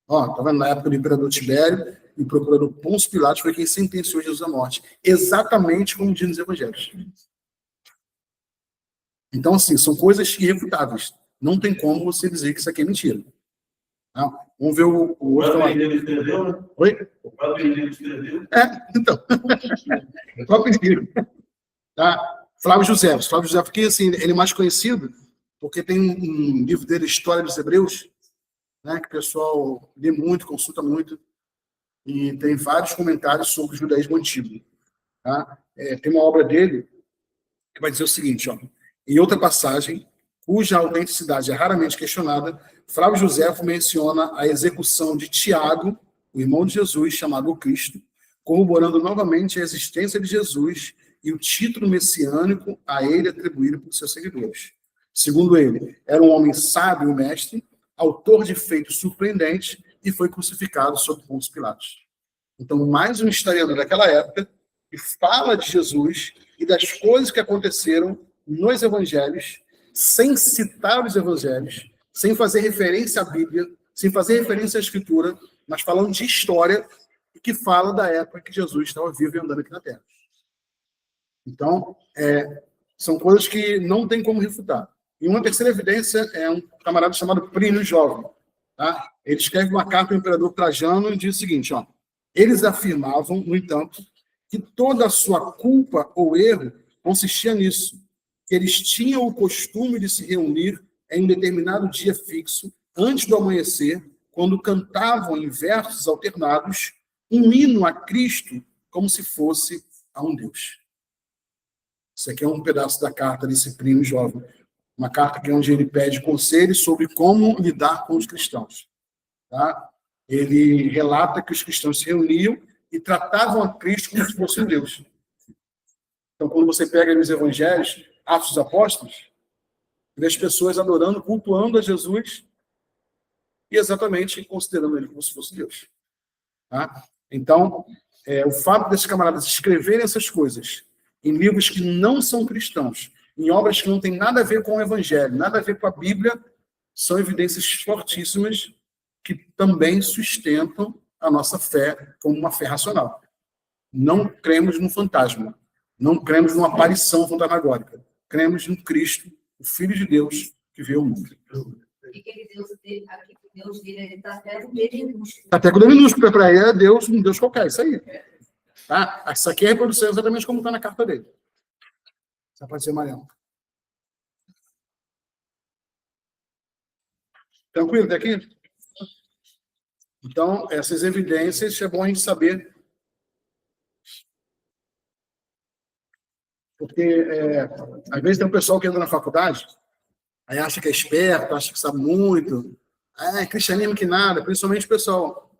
Ó, tá vendo? Na época do imperador Tibério, e o procurador Pôncio Pilatos foi quem sentenciou Jesus à morte. Exatamente como diz nos evangelhos. Então, assim, são coisas irrefutáveis. Não tem como você dizer que isso aqui é mentira. Tá? Vamos ver o outro lá. Oi? O próprio Irineu escreveu. Então. O próprio Irineu. Tá? Flávio José, porque assim, ele é mais conhecido, porque tem um livro dele, História dos Hebreus, né, que o pessoal lê muito, consulta muito, e tem vários comentários sobre o judaísmo antigo. Tá? Tem uma obra dele que vai dizer o seguinte, ó, em outra passagem, cuja autenticidade é raramente questionada, Flávio José menciona a execução de Tiago, o irmão de Jesus, chamado o Cristo, corroborando novamente a existência de Jesus e o título messiânico a ele atribuído por seus seguidores. Segundo ele, era um homem sábio e mestre, autor de feitos surpreendentes e foi crucificado sob Pôncio Pilatos. Então, mais um historiador daquela época que fala de Jesus e das coisas que aconteceram nos evangelhos, sem citar os evangelhos, sem fazer referência à Bíblia, sem fazer referência à Escritura, mas falando de história e que fala da época que Jesus estava vivo e andando aqui na Terra. Então, são coisas que não tem como refutar. E uma terceira evidência é um camarada chamado Plínio Jovem. Tá? Ele escreve uma carta ao imperador Trajano e diz o seguinte, ó, eles afirmavam, no entanto, que toda a sua culpa ou erro consistia nisso, que eles tinham o costume de se reunir em um determinado dia fixo, antes do amanhecer, quando cantavam em versos alternados um hino a Cristo, como se fosse a um Deus. Isso aqui é um pedaço da carta desse Plínio Jovem. Uma carta que é onde ele pede conselhos sobre como lidar com os cristãos. Tá? Ele relata que os cristãos se reuniam e tratavam a Cristo como se fosse um Deus. Então, quando você pega nos evangelhos, Atos dos Apóstolos, vê as pessoas adorando, cultuando a Jesus e exatamente considerando ele como se fosse Deus. Tá? Então, o fato desses camaradas escreverem essas coisas em livros que não são cristãos, em obras que não têm nada a ver com o Evangelho, nada a ver com a Bíblia, são evidências fortíssimas que também sustentam a nossa fé como uma fé racional. Não cremos no fantasma, não cremos numa aparição fantasmagórica, cremos no Cristo, o Filho de Deus, que veio ao mundo. Aquele Deus dele está até com D minúsculo. Está até com D minúsculo, para ele é Deus, um Deus qualquer, isso aí. Tá? Isso aqui é a reprodução exatamente como está na carta dele. Isso pode ser amarelo. Tranquilo até aqui? Então, essas evidências é bom a gente saber. Porque, às vezes, tem um pessoal que entra na faculdade, aí acha que é esperto, acha que sabe muito. Cristianismo que nada, principalmente o pessoal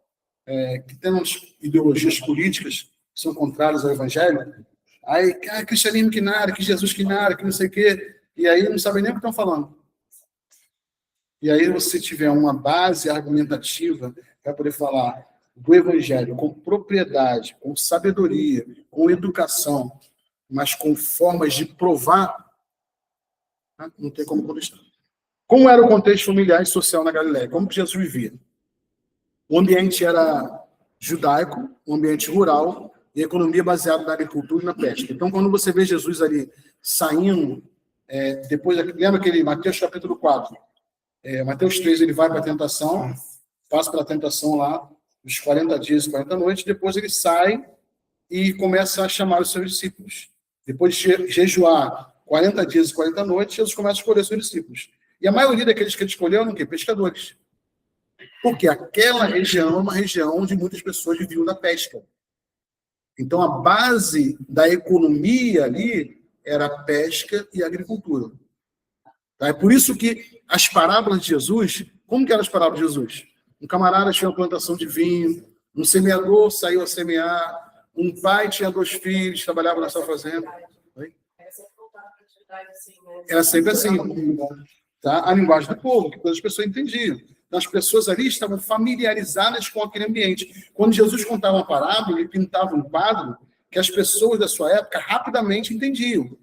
que tem umas ideologias políticas que são contrárias ao Evangelho. Aí, cristianismo que nada, que Jesus que nada, que não sei o quê. E aí não sabem nem o que estão falando. E aí, você tiver uma base argumentativa para poder falar do Evangelho com propriedade, com sabedoria, com educação, mas com formas de provar, não tem como contestar. Como era o contexto familiar e social na Galileia? Como que Jesus vivia? O ambiente era judaico, um ambiente rural, e a economia baseada na agricultura e na pesca. Então, quando você vê Jesus ali saindo, depois, lembra aquele Mateus capítulo 4? Mateus 3, ele vai para a tentação, passa pela tentação lá, dos 40 dias e 40 noites, depois ele sai e começa a chamar os seus discípulos. Depois de jejuar 40 dias e 40 noites, Jesus começa a escolher os seus discípulos. E a maioria daqueles que ele escolheu eram o quê? Pescadores. Porque aquela região é uma região onde muitas pessoas viviam da pesca. Então, a base da economia ali era a pesca e a agricultura. Tá? É por isso que as parábolas de Jesus, como que eram as parábolas de Jesus? Um camarada tinha uma plantação de vinho, um semeador saiu a semear, um pai tinha 2 filhos, trabalhava na sua fazenda. Oi? Era sempre assim. Tá? A linguagem do povo, que todas as pessoas entendiam. Então, as pessoas ali estavam familiarizadas com aquele ambiente. Quando Jesus contava uma parábola, ele pintava um quadro que as pessoas da sua época rapidamente entendiam.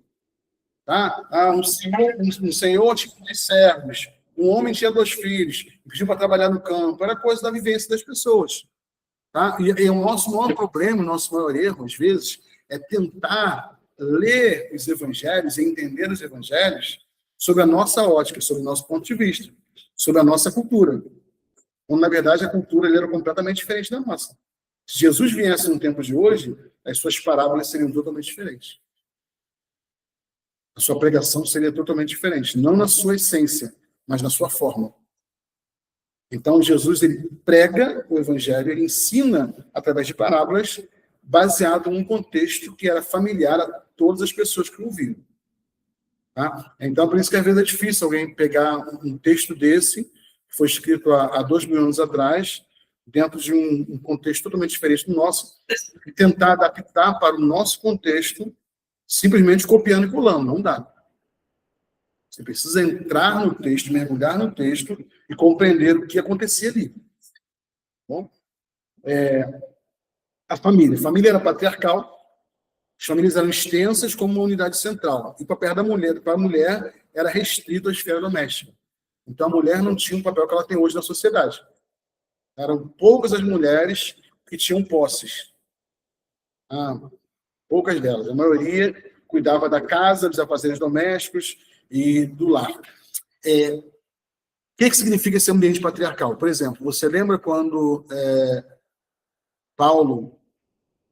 Tá? Um senhor tinha 2 servos, um homem tinha 2 filhos, pediu para trabalhar no campo, era coisa da vivência das pessoas. Tá? E o nosso maior problema, o nosso maior erro, às vezes, é tentar ler os evangelhos e entender os evangelhos sob a nossa ótica, sob o nosso ponto de vista, sobre a nossa cultura. Quando, na verdade, a cultura era completamente diferente da nossa. Se Jesus viesse no tempo de hoje, as suas parábolas seriam totalmente diferentes. A sua pregação seria totalmente diferente. Não na sua essência, mas na sua forma. Então, Jesus ele prega o evangelho, ele ensina através de parábolas, baseado num contexto que era familiar a todas as pessoas que o ouviam. Tá? Então, por isso que às vezes é difícil alguém pegar um texto desse, que foi escrito há 2.000 anos atrás, dentro de um contexto totalmente diferente do nosso, e tentar adaptar para o nosso contexto, simplesmente copiando e colando. Não dá. Você precisa entrar no texto, mergulhar no texto e compreender o que acontecia ali. Bom? A família era patriarcal, as famílias eram extensas como uma unidade central. E para perto da mulher, para a mulher, era restrito à esfera doméstica. Então, a mulher não tinha o papel que ela tem hoje na sociedade. Eram poucas as mulheres que tinham posses. Poucas delas. A maioria cuidava da casa, dos afazeres domésticos e do lar. O que significa esse ambiente patriarcal? Por exemplo, você lembra quando Paulo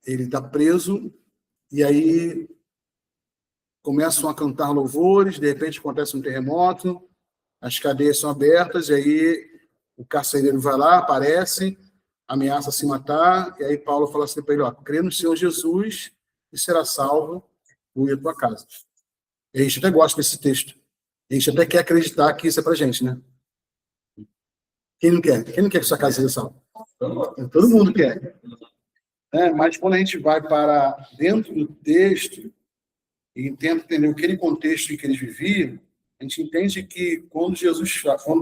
ele está preso e aí começam a cantar louvores, de repente acontece um terremoto, as cadeias são abertas, e aí o carcereiro vai lá, aparece, ameaça se matar, e aí Paulo fala assim para ele, crê no Senhor Jesus e será salvo tu e a tua casa. E a gente até gosta desse texto. A gente até quer acreditar que isso é pra gente, né? Quem não quer? Quem não quer que sua casa seja salva? Todo mundo quer. Mas quando a gente vai para dentro do texto e tenta entender aquele contexto em que eles viviam, a gente entende que quando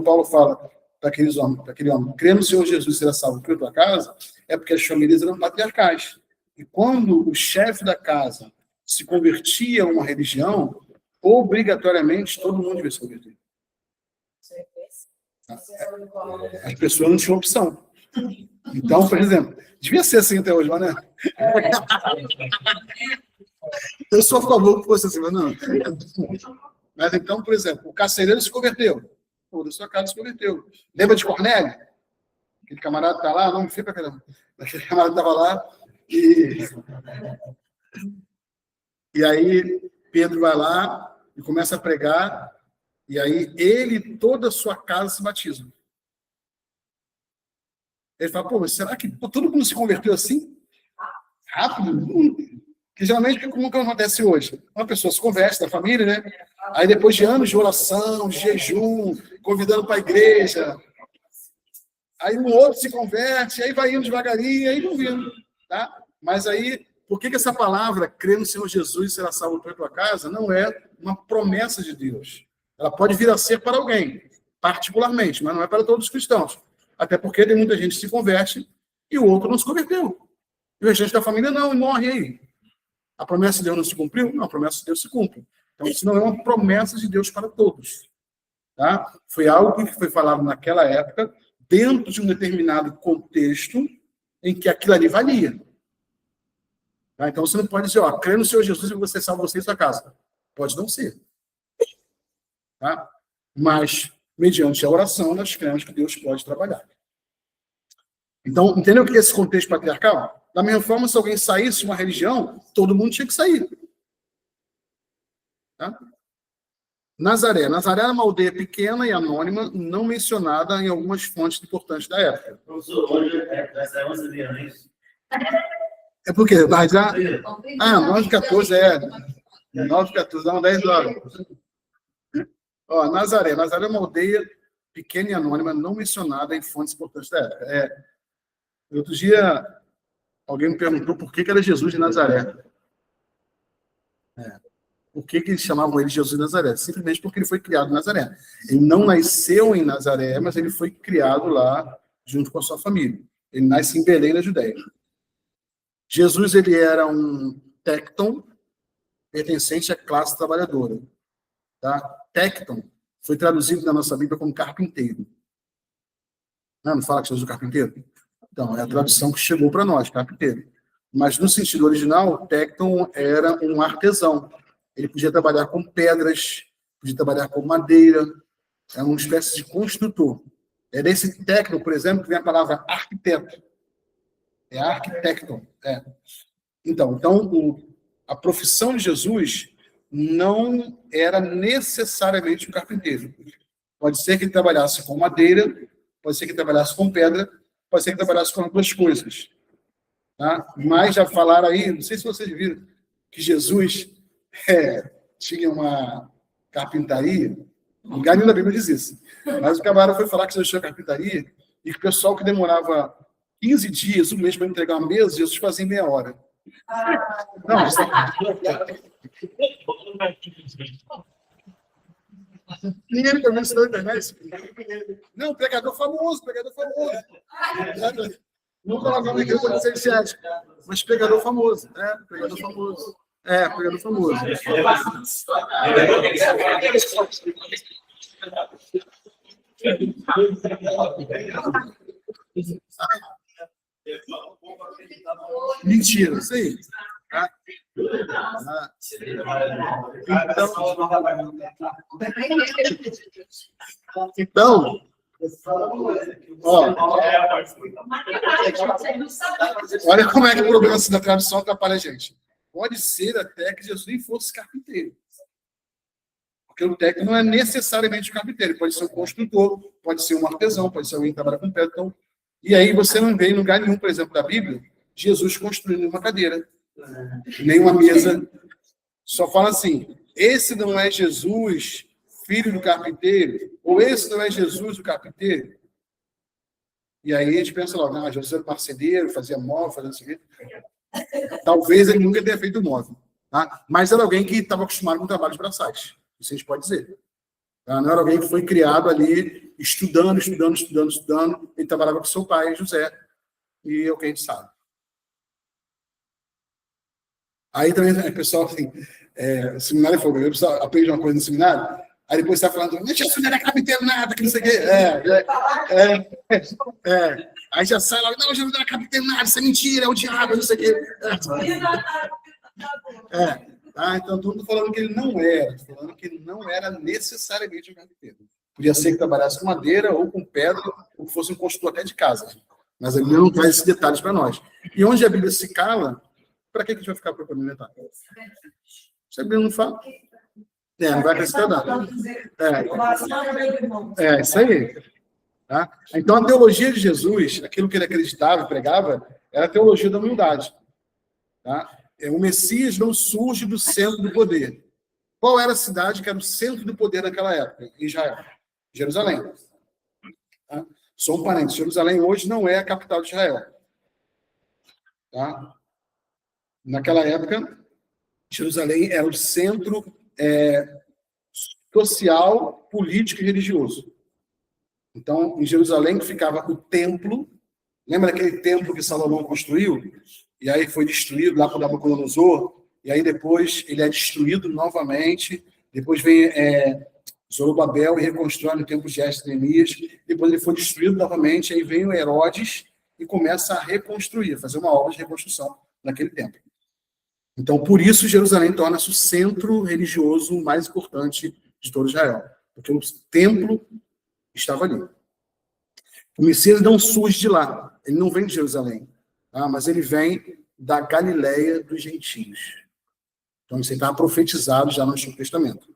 Paulo fala para aquele homem, crê no Senhor Jesus será salvo por tua casa, é porque as famílias eram patriarcais. E quando o chefe da casa se convertia a uma religião, obrigatoriamente todo mundo devia se converter. As pessoas não tinham opção. Então, por exemplo, devia ser assim até hoje, mas não. Eu sou a favor que fosse assim, mas não. Mas então, por exemplo, o carcereiro se converteu. Toda a sua casa se converteu. Lembra de Cornélio? Aquele camarada está lá, não fica caramba. Aquele camarada estava lá e aí Pedro vai lá e começa a pregar, e aí ele e toda a sua casa se batizam. Ele fala, mas será que todo mundo se converteu assim? Rápido? Que geralmente, como que acontece hoje? Uma pessoa se converte da família, né? Aí depois de anos de oração, de jejum, convidando para a igreja, aí um outro se converte, aí vai indo devagarinho, aí não vindo, tá? Mas aí, por que essa palavra, crer no Senhor Jesus e será salvo para a tua casa, não é uma promessa de Deus? Ela pode vir a ser para alguém, particularmente, mas não é para todos os cristãos. Até porque tem muita gente que se converte e o outro não se converteu. E o restante da família não, e morre aí. A promessa de Deus não se cumpriu? Não, a promessa de Deus se cumpre. Então, isso não é uma promessa de Deus para todos. Tá? Foi algo que foi falado naquela época, dentro de um determinado contexto, em que aquilo ali valia. Tá? Então, você não pode dizer, crê no Senhor Jesus e você salva você e sua casa. Pode não ser. Tá? Mas, mediante a oração, nós cremos que Deus pode trabalhar. Então, entendeu o que é esse contexto patriarcal? Da mesma forma, se alguém saísse de uma religião, todo mundo tinha que sair. Tá? Nazaré. Nazaré era uma aldeia pequena e anônima, não mencionada em algumas fontes importantes da época. Professor, hoje vai sair 11 anos, é isso? É porque vai já... 9h14, 9h14, dá 10 horas. Ó, Nazaré. Nazaré é uma aldeia pequena e anônima, não mencionada em fontes importantes da época. Outro dia, alguém me perguntou por que era Jesus de Nazaré. Por que eles chamavam ele de Jesus de Nazaré? Simplesmente porque ele foi criado em Nazaré. Ele não nasceu em Nazaré, mas ele foi criado lá junto com a sua família. Ele nasce em Belém, na Judéia. Jesus, ele era um tecton, pertencente à classe trabalhadora. Tá? Tecton foi traduzido na nossa Bíblia como carpinteiro. Não fala que Jesus é carpinteiro? Então, é a tradução que chegou para nós, carpinteiro. Mas, no sentido original, tecton era um artesão. Ele podia trabalhar com pedras, podia trabalhar com madeira, era uma espécie de construtor. É desse tecno, por exemplo, que vem a palavra arquiteto. É arquitecton. Então, a profissão de Jesus não era necessariamente um carpinteiro. Pode ser que ele trabalhasse com madeira, pode ser que ele trabalhasse com pedra, pode ser que ele trabalhasse com outras coisas. Tá? Mas já falaram aí, não sei se vocês viram, que Jesus tinha uma carpintaria. Em lugar nenhum da Bíblia diz isso. Mas o camarada foi falar que Jesus tinha carpintaria e que o pessoal que demorava 15 dias, um mês para entregar uma mesa, Jesus fazia em meia hora. Não, ninguém me conhece na internet. Não, pregador famoso. Não colocava ninguém para ser chat, mas pregador famoso. Pregador famoso. Pregador famoso. Mentira, isso aí. Então, olha como é que o problema da tradução atrapalha a gente. Pode ser até que Jesus nem fosse carpinteiro. Porque o técnico não é necessariamente um carpinteiro. Ele pode ser um construtor, pode ser um artesão, pode ser alguém que trabalha com pedra. Então, e aí você não vê em lugar nenhum, por exemplo, da Bíblia, Jesus construindo uma cadeira, nem uma mesa. Só fala assim, esse não é Jesus, filho do carpinteiro, ou esse não é Jesus, o carpinteiro. E aí a gente pensa logo, Jesus era marceneiro, fazia móvel, fazia isso aqui. Talvez ele nunca tenha feito móvel. Tá? Mas era alguém que estava acostumado com trabalhos braçais. Isso a gente pode dizer. Tá? Não era alguém que foi criado ali, estudando. Ele trabalhava com seu pai, José. E é o que a gente sabe. Aí também o pessoal, assim, o seminário foi, o pessoal aprende uma coisa no seminário, aí depois está falando, não tinha não era carpinteiro nada, que não sei o quê. Aí já sai logo, não, Jesus não era carpinteiro nada, isso é mentira, é o diabo, não sei o quê. Então, estou falando que ele não era, estou falando que ele não era necessariamente um carpinteiro. Podia ser que trabalhasse com madeira, ou com pedra, ou que fosse um construtor até de casa. Mas a Bíblia não traz esses detalhes para nós. E onde a Bíblia se cala, para que a gente vai ficar procurando inventar? Se a Bíblia não fala, não vai acrescentar nada. Isso aí. Tá? Então, a teologia de Jesus, aquilo que ele acreditava e pregava, era a teologia da humildade. Tá? O Messias não surge do centro do poder. Qual era a cidade que era o centro do poder naquela época? Em Israel. Jerusalém. Tá? Só um parênteses. Jerusalém hoje não é a capital de Israel. Tá? Naquela época, Jerusalém era o centro social, político e religioso. Então, em Jerusalém ficava o templo. Lembra aquele templo que Salomão construiu? E aí foi destruído lá por Nabucodonosor. E aí depois ele é destruído novamente. Depois vem Zorobabel e reconstrói o templo de Esdras e Neemias. Depois ele foi destruído novamente. Aí vem o Herodes e começa a reconstruir, fazer uma obra de reconstrução naquele templo. Então, por isso, Jerusalém torna-se o centro religioso mais importante de todo Israel. Porque o templo estava ali. O Messias não surge de lá. Ele não vem de Jerusalém, tá? Mas ele vem da Galileia dos gentios. Então, isso estava profetizado já no Antigo Testamento.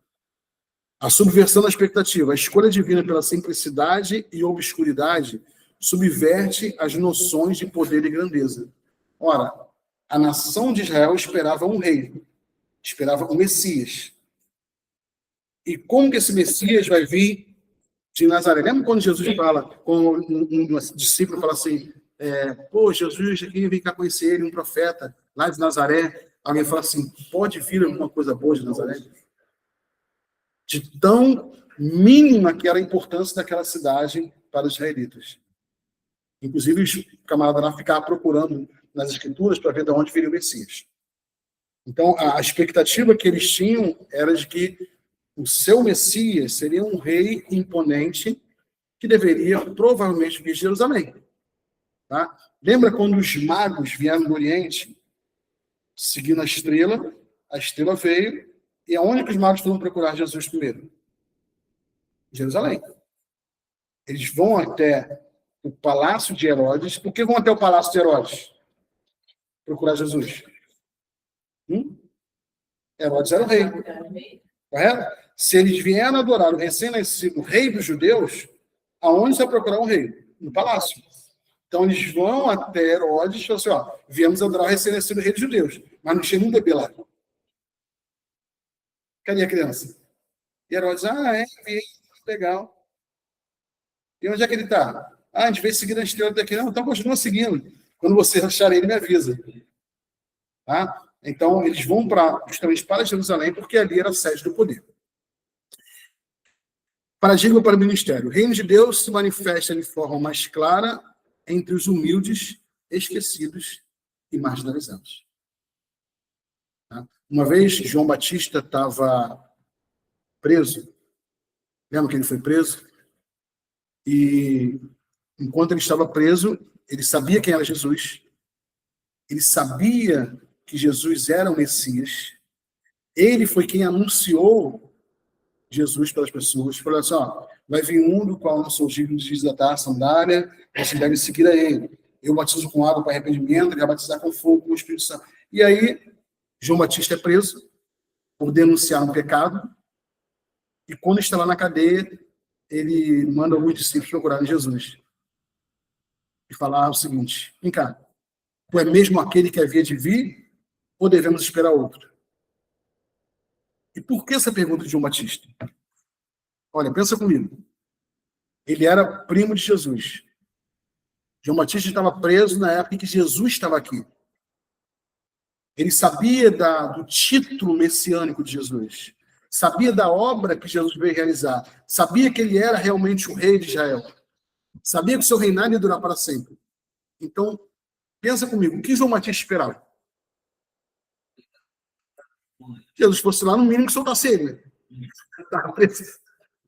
A subversão da expectativa, a escolha divina pela simplicidade e obscuridade subverte as noções de poder e grandeza. Ora, a nação de Israel esperava um rei, esperava um Messias. E como que esse Messias vai vir de Nazaré? Lembra quando Jesus fala, quando um discípulo fala assim, pô, Jesus aqui, vem cá conhecer ele, um profeta, lá de Nazaré. Alguém fala assim, pode vir alguma coisa boa de Nazaré? De tão mínima que era a importância daquela cidade para os israelitas. Inclusive, os camaradas lá ficavam procurando nas escrituras para ver de onde viria o Messias. Então, a expectativa que eles tinham era de que o seu Messias seria um rei imponente que deveria provavelmente vir de Jerusalém. Tá? Lembra quando os magos vieram do Oriente seguindo a estrela veio, e aonde que os magos foram procurar Jesus primeiro? Jerusalém. Eles vão até o palácio de Herodes. Por que vão até o palácio de Herodes? Procurar Jesus. Herodes era o rei. Correto? Se eles vieram adorar o recém-nascido rei dos judeus, aonde você vai procurar um rei? No palácio. Então eles vão até Herodes e falam assim, ó, viemos adorar o recém-nascido rei dos judeus, mas não tinha nenhum bebê lá. Cadê a criança? E Herodes, legal. E onde é que ele está? A gente veio seguindo a estrela daqui. Não, então continua seguindo. Quando você achar ele, me avisa. Tá? Então, eles vão justamente para Jerusalém, porque ali era a sede do poder. Paradigma para o ministério. O reino de Deus se manifesta de forma mais clara entre os humildes, esquecidos e marginalizados. Tá? Uma vez, João Batista estava preso. Lembra que ele foi preso? E enquanto ele estava preso, ele sabia quem era Jesus. Ele sabia que Jesus era o Messias. Ele foi quem anunciou Jesus para as pessoas. Falou assim, ó, vai vir um do qual não sou digno de desatar a sandália, você deve seguir a ele. Eu batizo com água para arrependimento, ele vai batizar com fogo, com o Espírito Santo. E aí, João Batista é preso por denunciar um pecado. E quando está lá na cadeia, ele manda alguns discípulos procurarem Jesus. E falar o seguinte, vem cá, tu é mesmo aquele que havia de vir ou devemos esperar outro? E por que essa pergunta de João Batista? Olha, pensa comigo. Ele era primo de Jesus. João Batista estava preso na época em que Jesus estava aqui. Ele sabia do título messiânico de Jesus. Sabia da obra que Jesus veio realizar. Sabia que ele era realmente o rei de Israel. Sabia que o seu reinado ia durar para sempre. Então, pensa comigo, o que João Batista esperava? Jesus fosse lá, no mínimo, que soltasse ele. Né?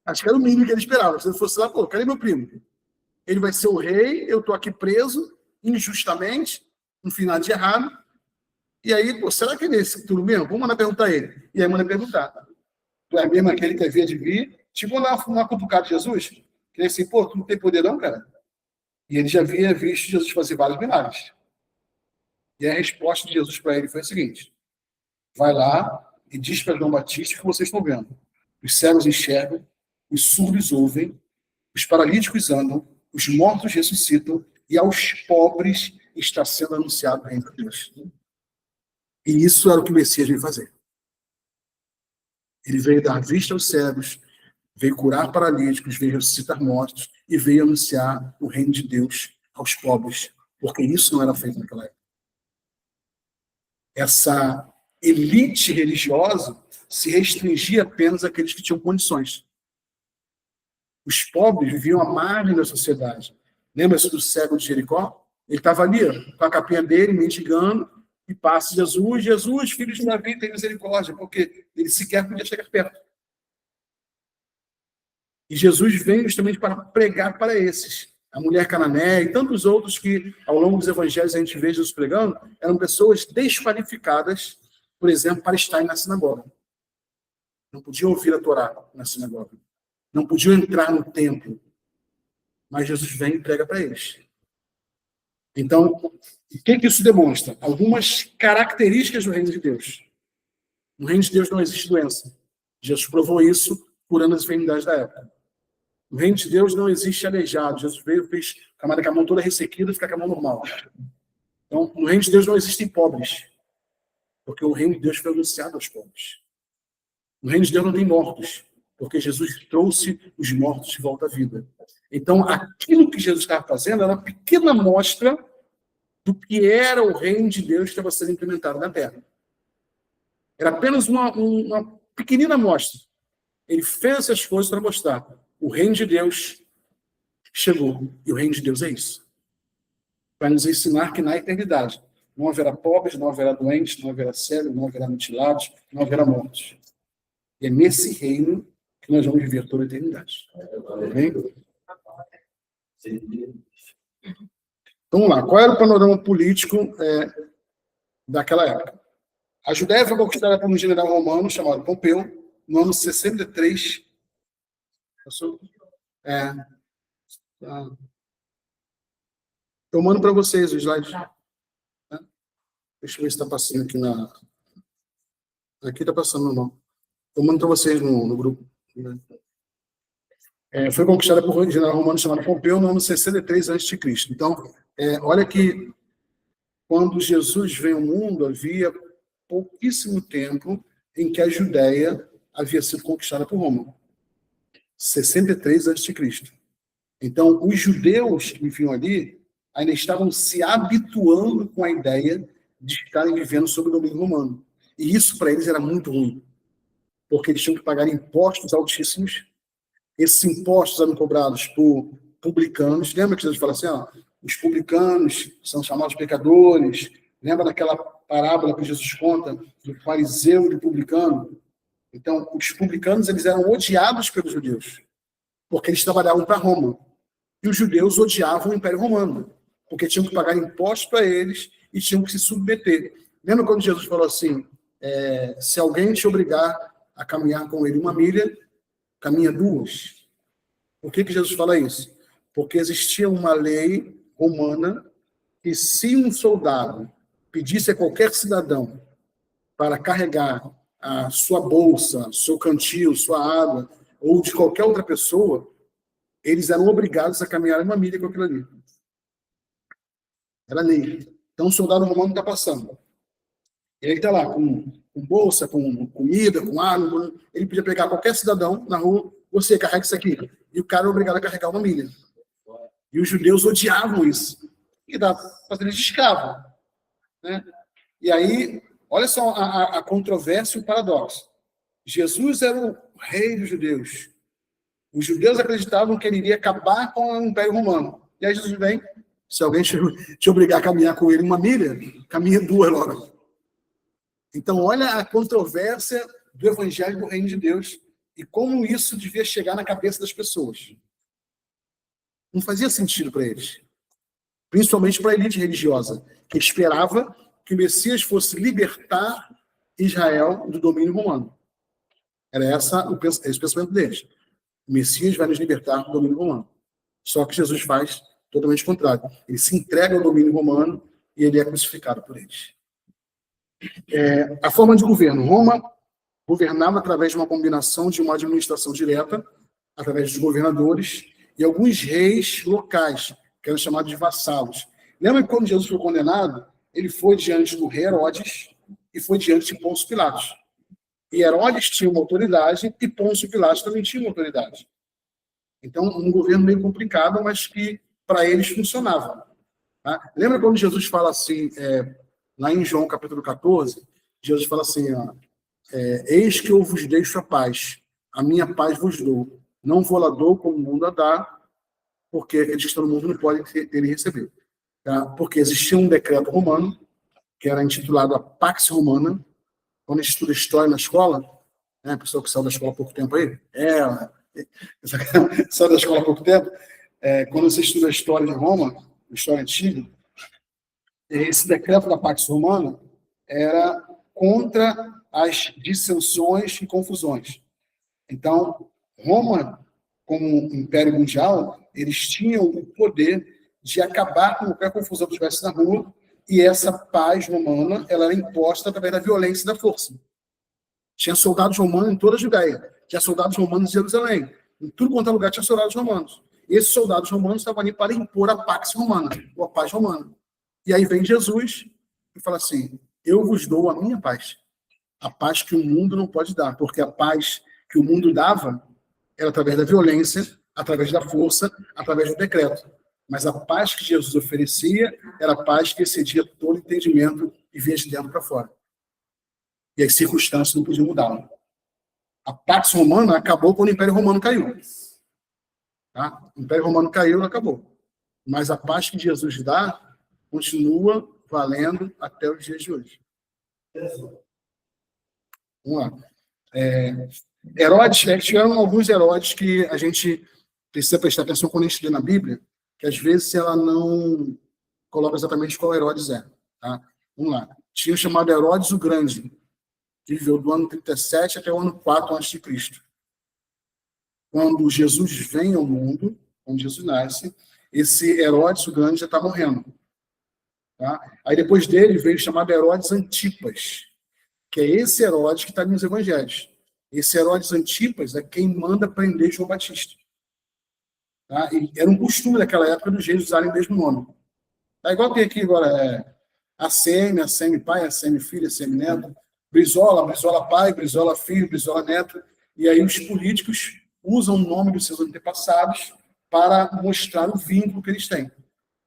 Acho que era o mínimo que ele esperava. Se ele fosse lá, pô, cadê meu primo? Ele vai ser o rei, eu estou aqui preso, injustamente, um final de errado. E aí, pô, será que ele é esse tudo mesmo? Vamos mandar perguntar a ele. E aí manda perguntar. Tu é mesmo aquele que havia de vir? Tipo, uma cutucada de Jesus. Que ele assim, pô, tu não tem poder não, cara? E ele já havia visto Jesus fazer vários milagres. E a resposta de Jesus para ele foi a seguinte. Vai lá e diz para João Batista o que vocês estão vendo. Os cegos enxergam, os surdos ouvem, os paralíticos andam, os mortos ressuscitam e aos pobres está sendo anunciado o reino de Deus. E isso era o que o Messias veio fazer. Ele veio dar vista aos cegos, veio curar paralíticos, veio ressuscitar mortos e veio anunciar o reino de Deus aos pobres, porque isso não era feito naquela época. Essa elite religiosa se restringia apenas àqueles que tinham condições. Os pobres viviam à margem da sociedade. Lembra-se do cego de Jericó? Ele estava ali, com a capinha dele, mendigando, e passa Jesus, Jesus, filho de Davi, tem misericórdia, porque ele sequer podia chegar perto. E Jesus vem justamente para pregar para esses. A mulher cananeia e tantos outros que, ao longo dos evangelhos, a gente vê Jesus pregando, eram pessoas desqualificadas, por exemplo, para estarem na sinagoga. Não podiam ouvir a Torá na sinagoga. Não podiam entrar no templo. Mas Jesus vem e prega para eles. Então, o que isso demonstra? Algumas características do reino de Deus. No reino de Deus não existe doença. Jesus provou isso curando as enfermidades da época. No reino de Deus não existe aleijado. Jesus veio e fez camada com a mão toda ressequida e ficar com a mão normal. Então, no reino de Deus não existem pobres, porque o reino de Deus foi anunciado aos pobres. No reino de Deus não tem mortos, porque Jesus trouxe os mortos de volta à vida. Então, aquilo que Jesus estava fazendo era uma pequena amostra do que era o reino de Deus que estava sendo implementado na Terra. Era apenas uma pequenina amostra. Ele fez essas coisas para mostrar. O reino de Deus chegou. E o reino de Deus é isso. Vai nos ensinar que na eternidade não haverá pobres, não haverá doentes, não haverá cegos, não haverá mutilados, não haverá mortos. E é nesse reino que nós vamos viver toda a eternidade. Amém? Vamos lá. Qual era o panorama político daquela época? A Judéia foi conquistada por um general romano chamado Pompeu, no ano 63. Eu mando para vocês o slide. Deixa eu ver se está passando aqui na... Aqui está passando normal. Eu mando para vocês no grupo. Foi conquistada por um general romano chamado Pompeu no ano 63 a.C. Então, olha que quando Jesus veio ao mundo, havia pouquíssimo tempo em que a Judéia havia sido conquistada por Roma. 63 a.C. Então, os judeus que viviam ali ainda estavam se habituando com a ideia de estarem vivendo sob o domínio romano. E isso, para eles, era muito ruim, porque eles tinham que pagar impostos altíssimos. Esses impostos eram cobrados por publicanos. Lembra que Jesus fala assim, os publicanos são chamados pecadores? Lembra daquela parábola que Jesus conta do fariseu e do publicano? Então, os publicanos eles eram odiados pelos judeus, porque eles trabalhavam para Roma. E os judeus odiavam o Império Romano, porque tinham que pagar impostos para eles e tinham que se submeter. Lembra quando Jesus falou assim, se alguém te obrigar a caminhar com ele 1 milha, caminha 2. Por que Jesus fala isso? Porque existia uma lei romana que se um soldado pedisse a qualquer cidadão para carregar a sua bolsa, seu cantil, sua água, ou de qualquer outra pessoa, eles eram obrigados a caminhar 1 milha com aquilo ali. Era lei. Então o soldado romano está passando. Ele está lá com bolsa, com comida, com água. Ele podia pegar qualquer cidadão na rua, você carrega isso aqui. E o cara é obrigado a carregar 1 milha. E os judeus odiavam isso. E dá para fazer eles de escravo. Né? E aí, olha só a controvérsia e o paradoxo. Jesus era o rei dos judeus. Os judeus acreditavam que ele iria acabar com o Império Romano. E aí Jesus vem, se alguém te obrigar a caminhar com ele 1 milha, caminha 2 logo. Então, olha a controvérsia do Evangelho do Reino de Deus e como isso devia chegar na cabeça das pessoas. Não fazia sentido para eles. Principalmente para a elite religiosa, que esperava que o Messias fosse libertar Israel do domínio romano. Era esse pensamento deles. O Messias vai nos libertar do domínio romano. Só que Jesus faz totalmente o contrário. Ele se entrega ao domínio romano e ele é crucificado por eles. A forma de governo. Roma governava através de uma combinação de uma administração direta, através dos governadores, e alguns reis locais, que eram chamados de vassalos. Lembra que quando Jesus foi condenado, ele foi diante do rei Herodes e foi diante de Pôncio Pilatos. E Herodes tinha uma autoridade e Pôncio Pilatos também tinha uma autoridade. Então, um governo meio complicado, mas que para eles funcionava. Tá? Lembra quando Jesus fala assim, lá em João capítulo 14, Jesus fala assim, eis que eu vos deixo a paz, a minha paz vos dou. Não vou lá dou como o mundo a dá, porque aqueles que estão no mundo não podem ter e receber. Tá? Porque existia um decreto romano, que era intitulado a Pax Romana. Quando a gente estuda história na escola, a pessoa que saiu da escola há pouco tempo aí, saiu da escola há pouco tempo, quando você estuda a história de Roma, a história antiga, esse decreto da Pax Romana era contra as dissensões e confusões. Então, Roma, como império mundial, eles tinham o poder de acabar com qualquer confusão que tivesse na rua, e essa paz romana ela era imposta através da violência e da força. Tinha soldados romanos em toda a Judéia, tinha soldados romanos em Jerusalém, em tudo quanto é lugar tinha soldados romanos. E esses soldados romanos estavam ali para impor a pax romana, ou a paz romana. E aí vem Jesus e fala assim, eu vos dou a minha paz. A paz que o mundo não pode dar, porque a paz que o mundo dava era através da violência, através da força, através do decreto. Mas a paz que Jesus oferecia era a paz que excedia todo entendimento e vinha de dentro para fora. E as circunstâncias não podiam mudar. A pax romana acabou quando o Império Romano caiu. Tá? O Império Romano caiu e acabou. Mas a paz que Jesus dá continua valendo até os dias de hoje. Vamos lá. Herodes, tiveram alguns Herodes que a gente precisa prestar atenção quando a gente lê na Bíblia, que às vezes ela não coloca exatamente qual Herodes é. Tá? Vamos lá. Tinha o chamado Herodes o Grande, que viveu do ano 37 até o ano 4 a.C. Quando Jesus vem ao mundo, quando Jesus nasce, esse Herodes o Grande já está morrendo. Tá? Aí depois dele veio o chamado Herodes Antipas, que é esse Herodes que está nos evangelhos. Esse Herodes Antipas é quem manda prender João Batista. Tá? E era um costume daquela época dos reis usarem o mesmo nome. Tá igual tem aqui agora ACM pai, ACM filho, ACM neto, Brizola, Brizola pai, Brizola filho, Brizola neto. E aí os políticos usam o nome dos seus antepassados para mostrar o vínculo que eles têm.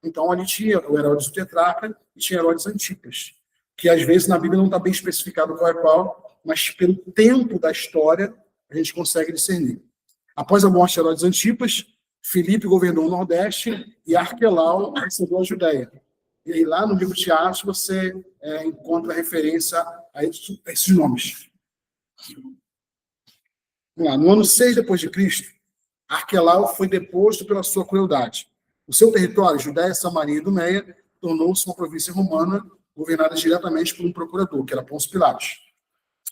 Então ali tinha o Herodes o Tetrarca e tinha Herodes Antipas, que às vezes na Bíblia não está bem especificado qual é qual, mas pelo tempo da história a gente consegue discernir. Após a morte de Herodes Antipas, Filipe governou o Nordeste e Arquelau recebeu a Judéia. E aí lá no livro de Atos você encontra referência a esses nomes. Vamos lá. No ano 6 depois de Cristo, Arquelau foi deposto pela sua crueldade. O seu território, Judéia, Samaria e Idumeia, tornou-se uma província romana governada diretamente por um procurador, que era Pôncio Pilatos.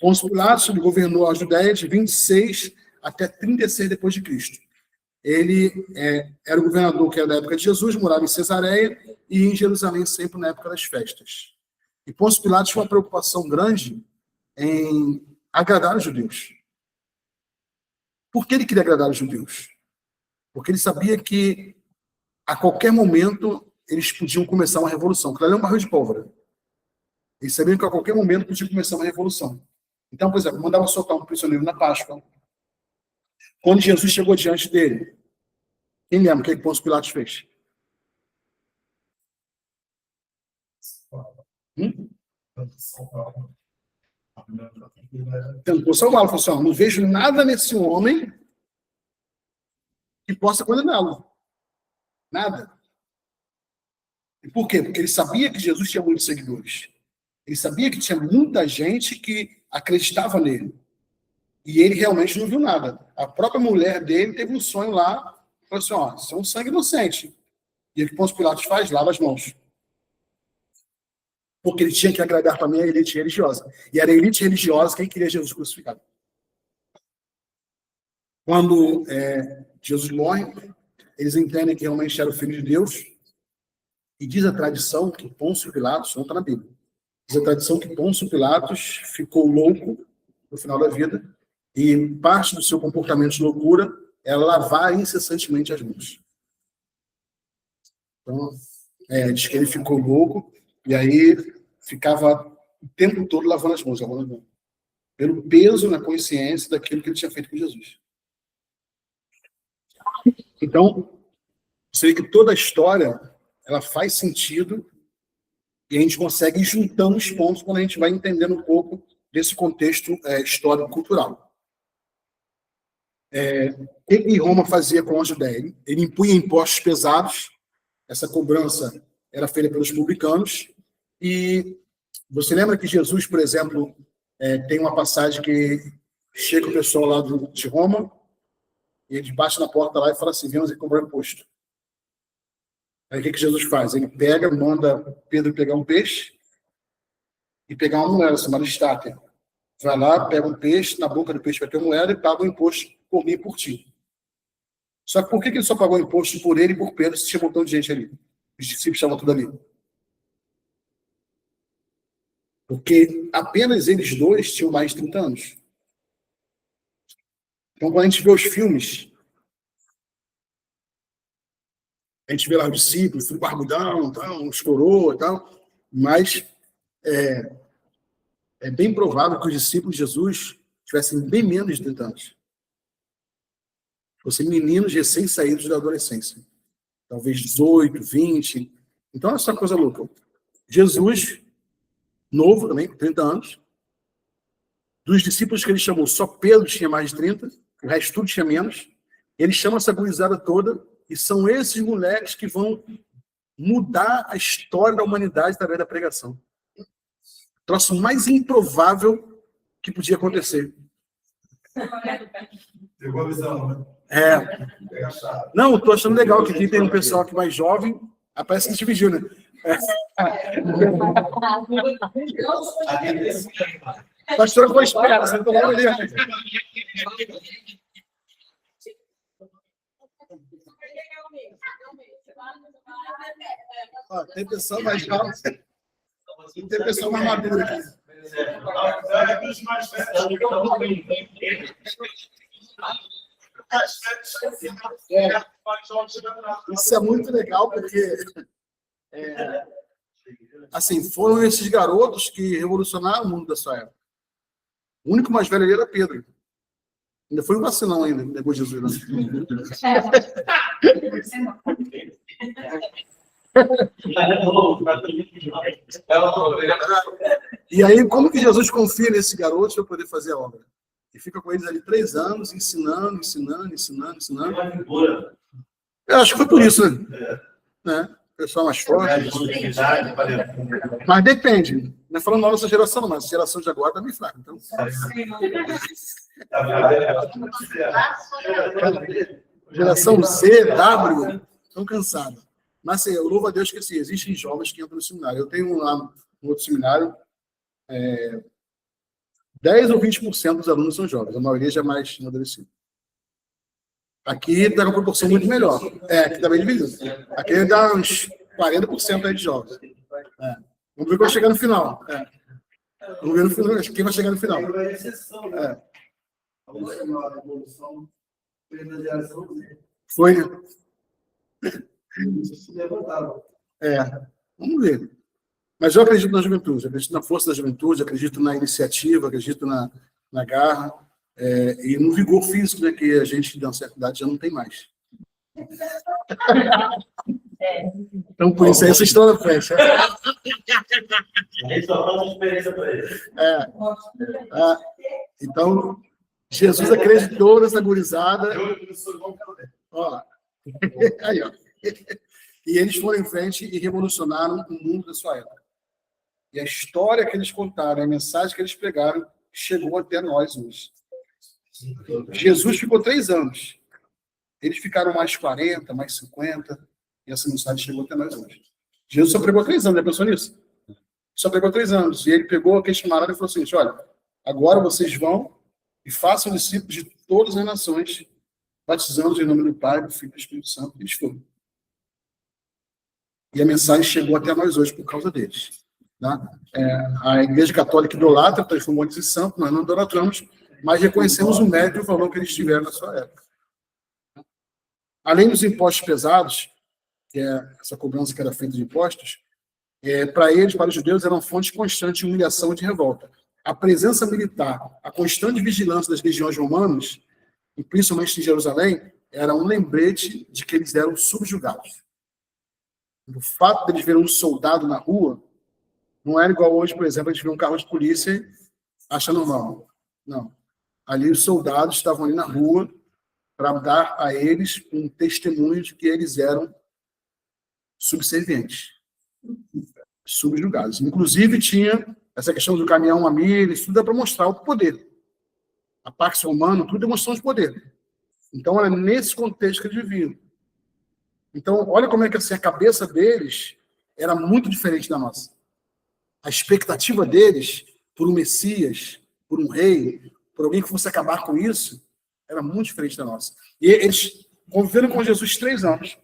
Pôncio Pilatos governou a Judéia de 26 até 36 depois de Cristo. Ele era o governador que era da época de Jesus, morava em Cesareia e em Jerusalém sempre na época das festas. E Pôncio Pilatos tinha uma preocupação grande em agradar os judeus. Por que ele queria agradar os judeus? Porque ele sabia que a qualquer momento eles podiam começar uma revolução. Aquilo ali é um barril de pólvora. Eles sabiam que a qualquer momento podia começar uma revolução. Então, por exemplo, mandava soltar um prisioneiro na Páscoa. Quando Jesus chegou diante dele, quem lembra o que Pôncio Pilatos fez? Tentou salvá-lo. Falou assim, não vejo nada nesse homem que possa condená-lo. Nada. E por quê? Porque ele sabia que Jesus tinha muitos seguidores. Ele sabia que tinha muita gente que acreditava nele. E ele realmente não viu nada. A própria mulher dele teve um sonho lá, falou assim, isso é um sangue inocente. E o que Pôncio Pilatos faz? Lava as mãos. Porque ele tinha que agradar também a elite religiosa. E era a elite religiosa quem queria Jesus crucificado. Quando Jesus morre, eles entendem que realmente era o Filho de Deus. E diz a tradição que Pôncio Pilatos, não está na Bíblia, diz a tradição que Pôncio Pilatos ficou louco no final da vida e parte do seu comportamento de loucura é lavar incessantemente as mãos. Então, diz que ele ficou louco e aí ficava o tempo todo lavando as mãos, pelo peso na consciência daquilo que ele tinha feito com Jesus. Então, sei que toda a história ela faz sentido e a gente consegue ir juntando os pontos quando a gente vai entendendo um pouco desse contexto histórico-cultural. O que Roma fazia com a Judéia? Ele impunha impostos pesados, essa cobrança era feita pelos publicanos, e você lembra que Jesus, por exemplo, tem uma passagem que chega o pessoal lá de Roma, e ele bate na porta lá e fala assim, viemos aqui cobrar imposto. Aí o que Jesus faz? Ele manda Pedro pegar um peixe e pegar uma moeda chamada estátua. Vai lá, pega um peixe, na boca do peixe vai ter uma moeda e paga o imposto por mim e por ti. Só que por que ele só pagou o imposto por ele e por Pedro se tinha um montão de gente ali? Os discípulos estavam tudo ali. Porque apenas eles dois tinham mais de 30 anos. Então, quando a gente vê os filmes, a gente vê lá os discípulos, tudo barbudão, tal, uns coroa e tal, mas é bem provável que os discípulos de Jesus tivessem bem menos de 30 anos. Fossem meninos recém-saídos da adolescência. Talvez 18, 20. Então, essa coisa louca. Jesus, novo também, com 30 anos. Dos discípulos que ele chamou, só Pedro tinha mais de 30, o resto tudo tinha menos. Ele chama essa gurizada toda, e são esses moleques que vão mudar a história da humanidade através da pregação. O troço mais improvável que podia acontecer. Pegou a visão, né? É. Não, eu tô achando legal que aqui tem um pessoal aqui mais jovem, parece que dividiu, né? A pastora foi esperta, você não tomou ali. Ó, tem pessoal mais jovem, tem pessoal mais maduro aqui. Isso é muito legal, porque assim, foram esses garotos que revolucionaram o mundo da sua época. O único mais velho ali era Pedro. Ainda foi um vacilão ainda, depois de Jesus. E aí, como que Jesus confia nesses garotos para poder fazer a obra? E fica com eles ali 3 anos, ensinando. Eu acho que foi por isso, né? Pessoal mais forte. Mas depende. Não é falando da nossa geração, mas a geração de agora está bem fraca. Então... Geração Z, W, estão cansados. Mas assim, eu louvo a Deus que assim, existem jovens que entram no seminário. Eu tenho lá no outro seminário, 10 ou 20% dos alunos são jovens, a maioria já é mais amadurecido. Aqui dá uma proporção muito melhor. Aqui está bem dividido. Aqui dá uns 40% aí de jovens. Vamos ver quem vai chegar no final. Vamos ver no final, quem vai chegar no final. Foi, né? Vamos ver. Mas eu acredito na juventude, acredito na força da juventude, acredito na iniciativa, acredito na garra e no vigor físico, né, que a gente, de uma certa idade, já não tem mais. Então, por isso aí, essa história fecha. Só faz diferença para ele. Então, Jesus acreditou nessa gurizada. Ó. Aí, ó. E eles foram em frente e revolucionaram o mundo da sua época. E a história que eles contaram, a mensagem que eles pregaram, chegou até nós hoje. Jesus ficou 3 anos. Eles ficaram mais 40, mais 50, e essa mensagem chegou até nós hoje. Jesus só pregou 3 anos, já pensou nisso? Só pregou 3 anos. E ele pegou aquele camarada e falou assim, olha, agora vocês vão e façam discípulos de todas as nações, batizando em nome do Pai, do Filho e do Espírito Santo. Eles foram. E a mensagem chegou até nós hoje por causa deles. Tá? A Igreja Católica idolatra, transformou eles em santos, nós não idolatramos, mas reconhecemos o mérito e o valor que eles tiveram na sua época. Além dos impostos pesados, que é essa cobrança que era feita de impostos, para eles, para os judeus, era uma fonte constante de humilhação e de revolta. A presença militar, a constante vigilância das legiões romanas, e principalmente em Jerusalém, era um lembrete de que eles eram subjugados. O fato de eles verem um soldado na rua não era igual hoje, por exemplo, a gente vê um carro de polícia e acha normal. Não. Ali os soldados estavam ali na rua para dar a eles um testemunho de que eles eram subservientes, subjugados. Inclusive tinha essa questão do caminhão a milha, isso tudo é para mostrar o poder. A Pax Romana, tudo demonstrou de poder. Então era nesse contexto que eles viviam. Então, olha como é que assim, a cabeça deles era muito diferente da nossa. A expectativa deles por um Messias, por um rei, por alguém que fosse acabar com isso, era muito diferente da nossa. E eles conviveram com Jesus 3 anos.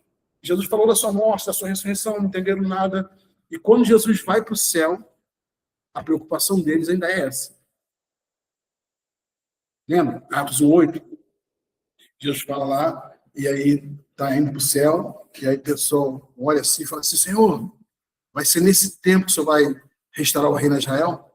Jesus falou da sua morte, da sua ressurreição, não entenderam nada. E quando Jesus vai para o céu, a preocupação deles ainda é essa. Lembra? Atos 1:8. Jesus fala lá, e aí está indo para o céu, e aí o pessoal olha assim e fala assim, Senhor, vai ser nesse tempo que o Senhor vai restaurar o reino de Israel?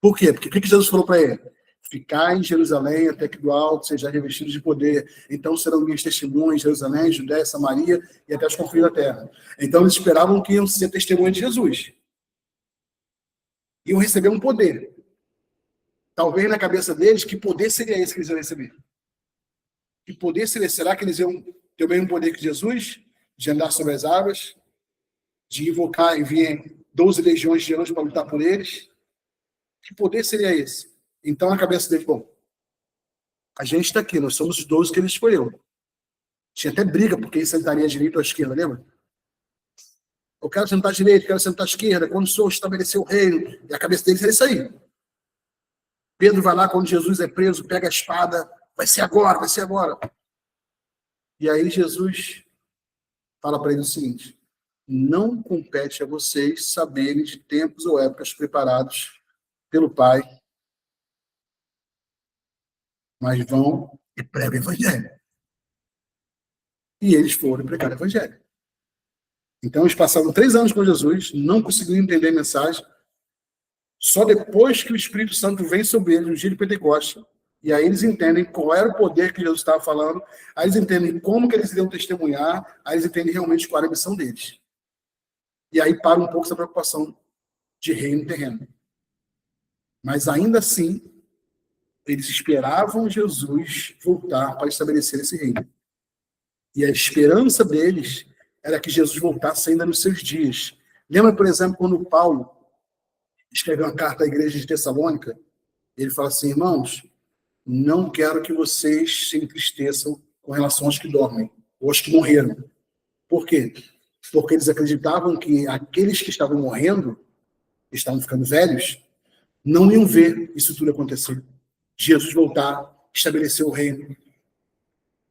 Por quê? Porque o que Jesus falou para ele? Ficar em Jerusalém até que do alto seja revestido de poder. Então serão minhas testemunhas em Jerusalém, Judéia, Samaria e até os confins da terra. Então eles esperavam que iam ser testemunhas de Jesus. Iam receber um poder. Talvez na cabeça deles, que poder seria esse que eles iam receber? Que poder seria? Será que eles iam ter o mesmo poder que Jesus? De andar sobre as águas? De invocar e vir 12 legiões de anjos para lutar por eles? Que poder seria esse? Então, na cabeça dele, bom, a gente está aqui, nós somos os 12 que ele escolheu. Tinha até briga, porque ele sentaria à direita ou à esquerda, lembra? Eu quero sentar à direita, eu quero sentar à esquerda, quando o Senhor estabeleceu o reino, e a cabeça deles era isso aí. Pedro vai lá, quando Jesus é preso, pega a espada, vai ser agora, vai ser agora. E aí Jesus fala para ele o seguinte, não compete a vocês saberem de tempos ou épocas preparados pelo Pai, mas vão e pregam o evangelho. E eles foram pregar o evangelho. Então eles passaram 3 anos com Jesus, não conseguiram entender a mensagem, só depois que o Espírito Santo vem sobre eles no dia de Pentecostes, e aí eles entendem qual era o poder que Jesus estava falando, aí eles entendem como que eles iriam testemunhar, aí eles entendem realmente qual era a missão deles. E aí para um pouco essa preocupação de reino terreno. Mas ainda assim, eles esperavam Jesus voltar para estabelecer esse reino. E a esperança deles era que Jesus voltasse ainda nos seus dias. Lembra, por exemplo, quando Paulo escreveu uma carta à igreja de Tessalônica? Ele fala assim, irmãos, não quero que vocês se entristeçam com relação aos que dormem, ou aos que morreram. Por quê? Porque eles acreditavam que aqueles que estavam morrendo, estavam ficando velhos, não iam ver isso tudo acontecer. Jesus voltar, estabelecer o reino.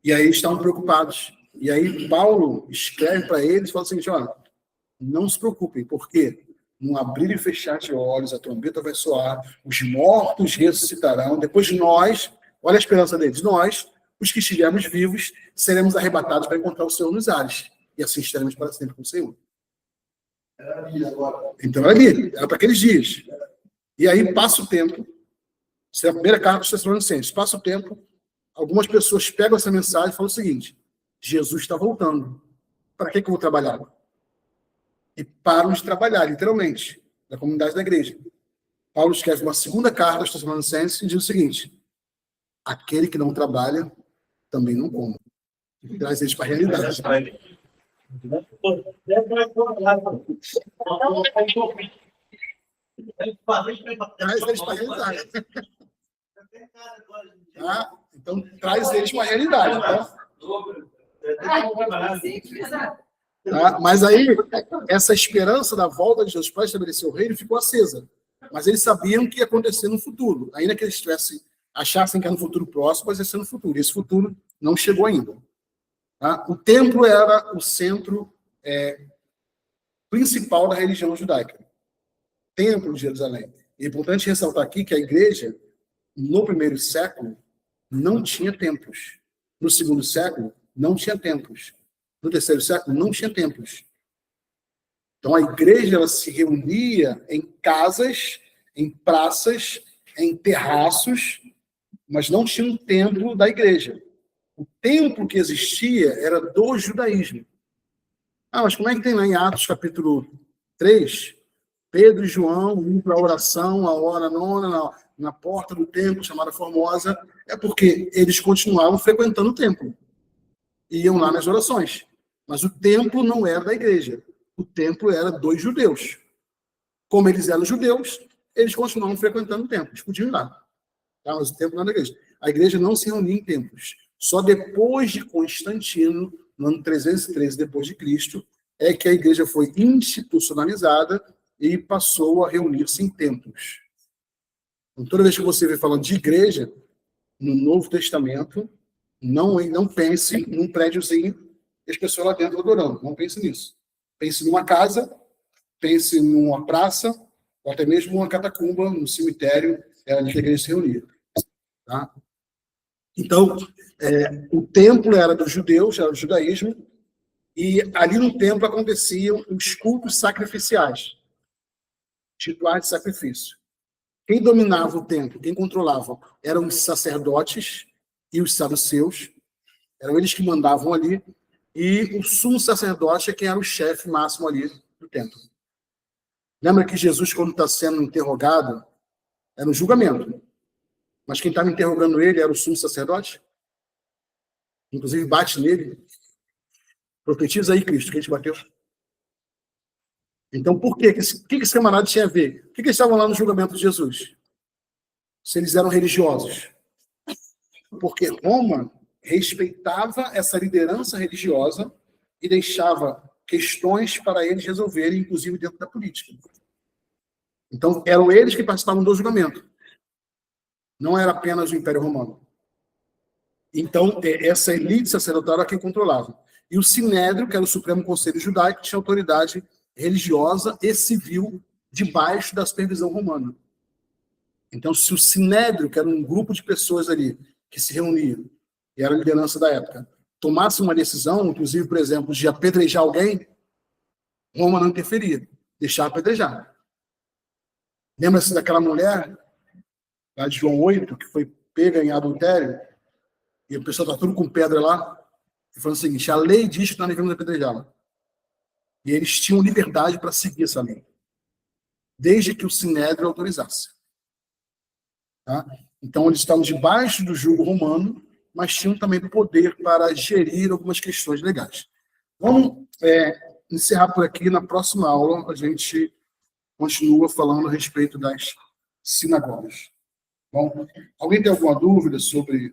E aí estavam preocupados. E aí Paulo escreve para eles e fala o seguinte, olha, não se preocupem, porque no abrir e fechar de olhos, a trombeta vai soar, os mortos ressuscitarão, depois nós, olha a esperança deles, nós, os que estivermos vivos, seremos arrebatados para encontrar o Senhor nos ares. E assim estaremos para sempre com o Senhor. Então era ali, era para aqueles dias. E aí passa o tempo, essa é a primeira carta dos Tessalonicenses, passa o tempo, algumas pessoas pegam essa mensagem e falam o seguinte, Jesus está voltando, para que eu vou trabalhar? E param de trabalhar, literalmente, da comunidade da igreja. Paulo escreve uma segunda carta aos Tessalonicenses e diz o seguinte, aquele que não trabalha, também não come. E traz eles para a realidade. Traz eles para a realidade. Tá? Então, traz eles para a realidade. Tá? Mas aí, essa esperança da volta de Jesus para estabelecer o reino ficou acesa. Mas eles sabiam que ia acontecer no futuro. Ainda que eles achassem que era no futuro próximo, mas ia ser no futuro. E esse futuro não chegou ainda. Tá? O templo era o centro principal da religião judaica. Templo de Jerusalém. É importante ressaltar aqui que a igreja, no primeiro século, não tinha templos. No segundo século, não tinha templos. No terceiro século, não tinha templos. Então, a igreja ela se reunia em casas, em praças, em terraços, mas não tinha um templo da igreja. O templo que existia era do judaísmo. Mas como é que tem lá em Atos, capítulo 3? Pedro e João indo para a oração, a hora nona, na porta do templo, chamada Formosa, é porque eles continuavam frequentando o templo. Iam lá nas orações. Mas o templo não era da igreja. O templo era dos judeus. Como eles eram judeus, eles continuavam frequentando o templo. Eles podiam ir lá. Tá? Mas o templo não era da igreja. A igreja não se reunia em templos. Só depois de Constantino, no ano 313 depois de Cristo, é que a igreja foi institucionalizada e passou a reunir-se em templos. Então, toda vez que você vê falando de igreja, no Novo Testamento, não pense num prédiozinho e as pessoas lá dentro adorando. Não pense nisso. Pense numa casa, pense numa praça, ou até mesmo uma catacumba, um cemitério, era onde a igreja se reunia. Tá? Então, o templo era dos judeus, era do judaísmo, e ali no templo aconteciam os cultos sacrificiais, rituais de sacrifício. Quem dominava o templo, quem controlava, eram os sacerdotes e os saduceus, eram eles que mandavam ali, e o sumo sacerdote é quem era o chefe máximo ali do templo. Lembra que Jesus, quando está sendo interrogado, era um julgamento, mas quem estava interrogando ele era o sumo sacerdote? Inclusive bate nele. Profetiza aí, Cristo, que a gente bateu. Então, por quê? O que esse camarada tinha a ver? Por que eles estavam lá no julgamento de Jesus? Se eles eram religiosos. Porque Roma respeitava essa liderança religiosa e deixava questões para eles resolverem, inclusive dentro da política. Então, eram eles que participavam do julgamento. Não era apenas o Império Romano. Então, essa elite sacerdotal era quem controlava. E o Sinédrio, que era o Supremo Conselho Judaico, tinha autoridade religiosa e civil debaixo da supervisão romana. Então, se o Sinédrio, que era um grupo de pessoas ali que se reuniam, e era a liderança da época, tomasse uma decisão, inclusive, por exemplo, de apedrejar alguém, Roma não interferia, deixava apedrejar. Lembra-se daquela mulher, lá de João 8, que foi pega em adultério, e o pessoal está tudo com pedra lá, e falando o seguinte: a lei diz que nós devemos apedrejá-la. E eles tinham liberdade para seguir essa lei, desde que o Sinédrio autorizasse. Tá? Então, eles estavam debaixo do jugo romano, mas tinham também poder para gerir algumas questões legais. Vamos encerrar por aqui. Na próxima aula, a gente continua falando a respeito das sinagogas. Bom, alguém tem alguma dúvida sobre o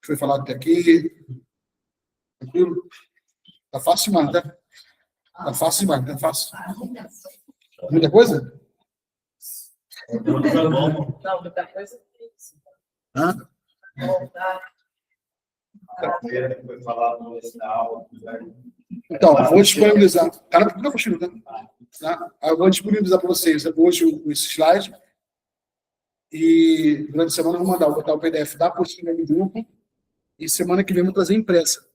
que foi falado até aqui? Tranquilo? Tá fácil demais, tá? Tá fácil demais, tá fácil. Muita coisa? Não, muita coisa. Hã? Foi falado nessa aula. Então, vou disponibilizar. Tá na apostila, tá? Eu vou disponibilizar para vocês hoje esse slide. E durante a semana eu vou botar o PDF da apostila no grupo. E semana que vem eu vou trazer impressa.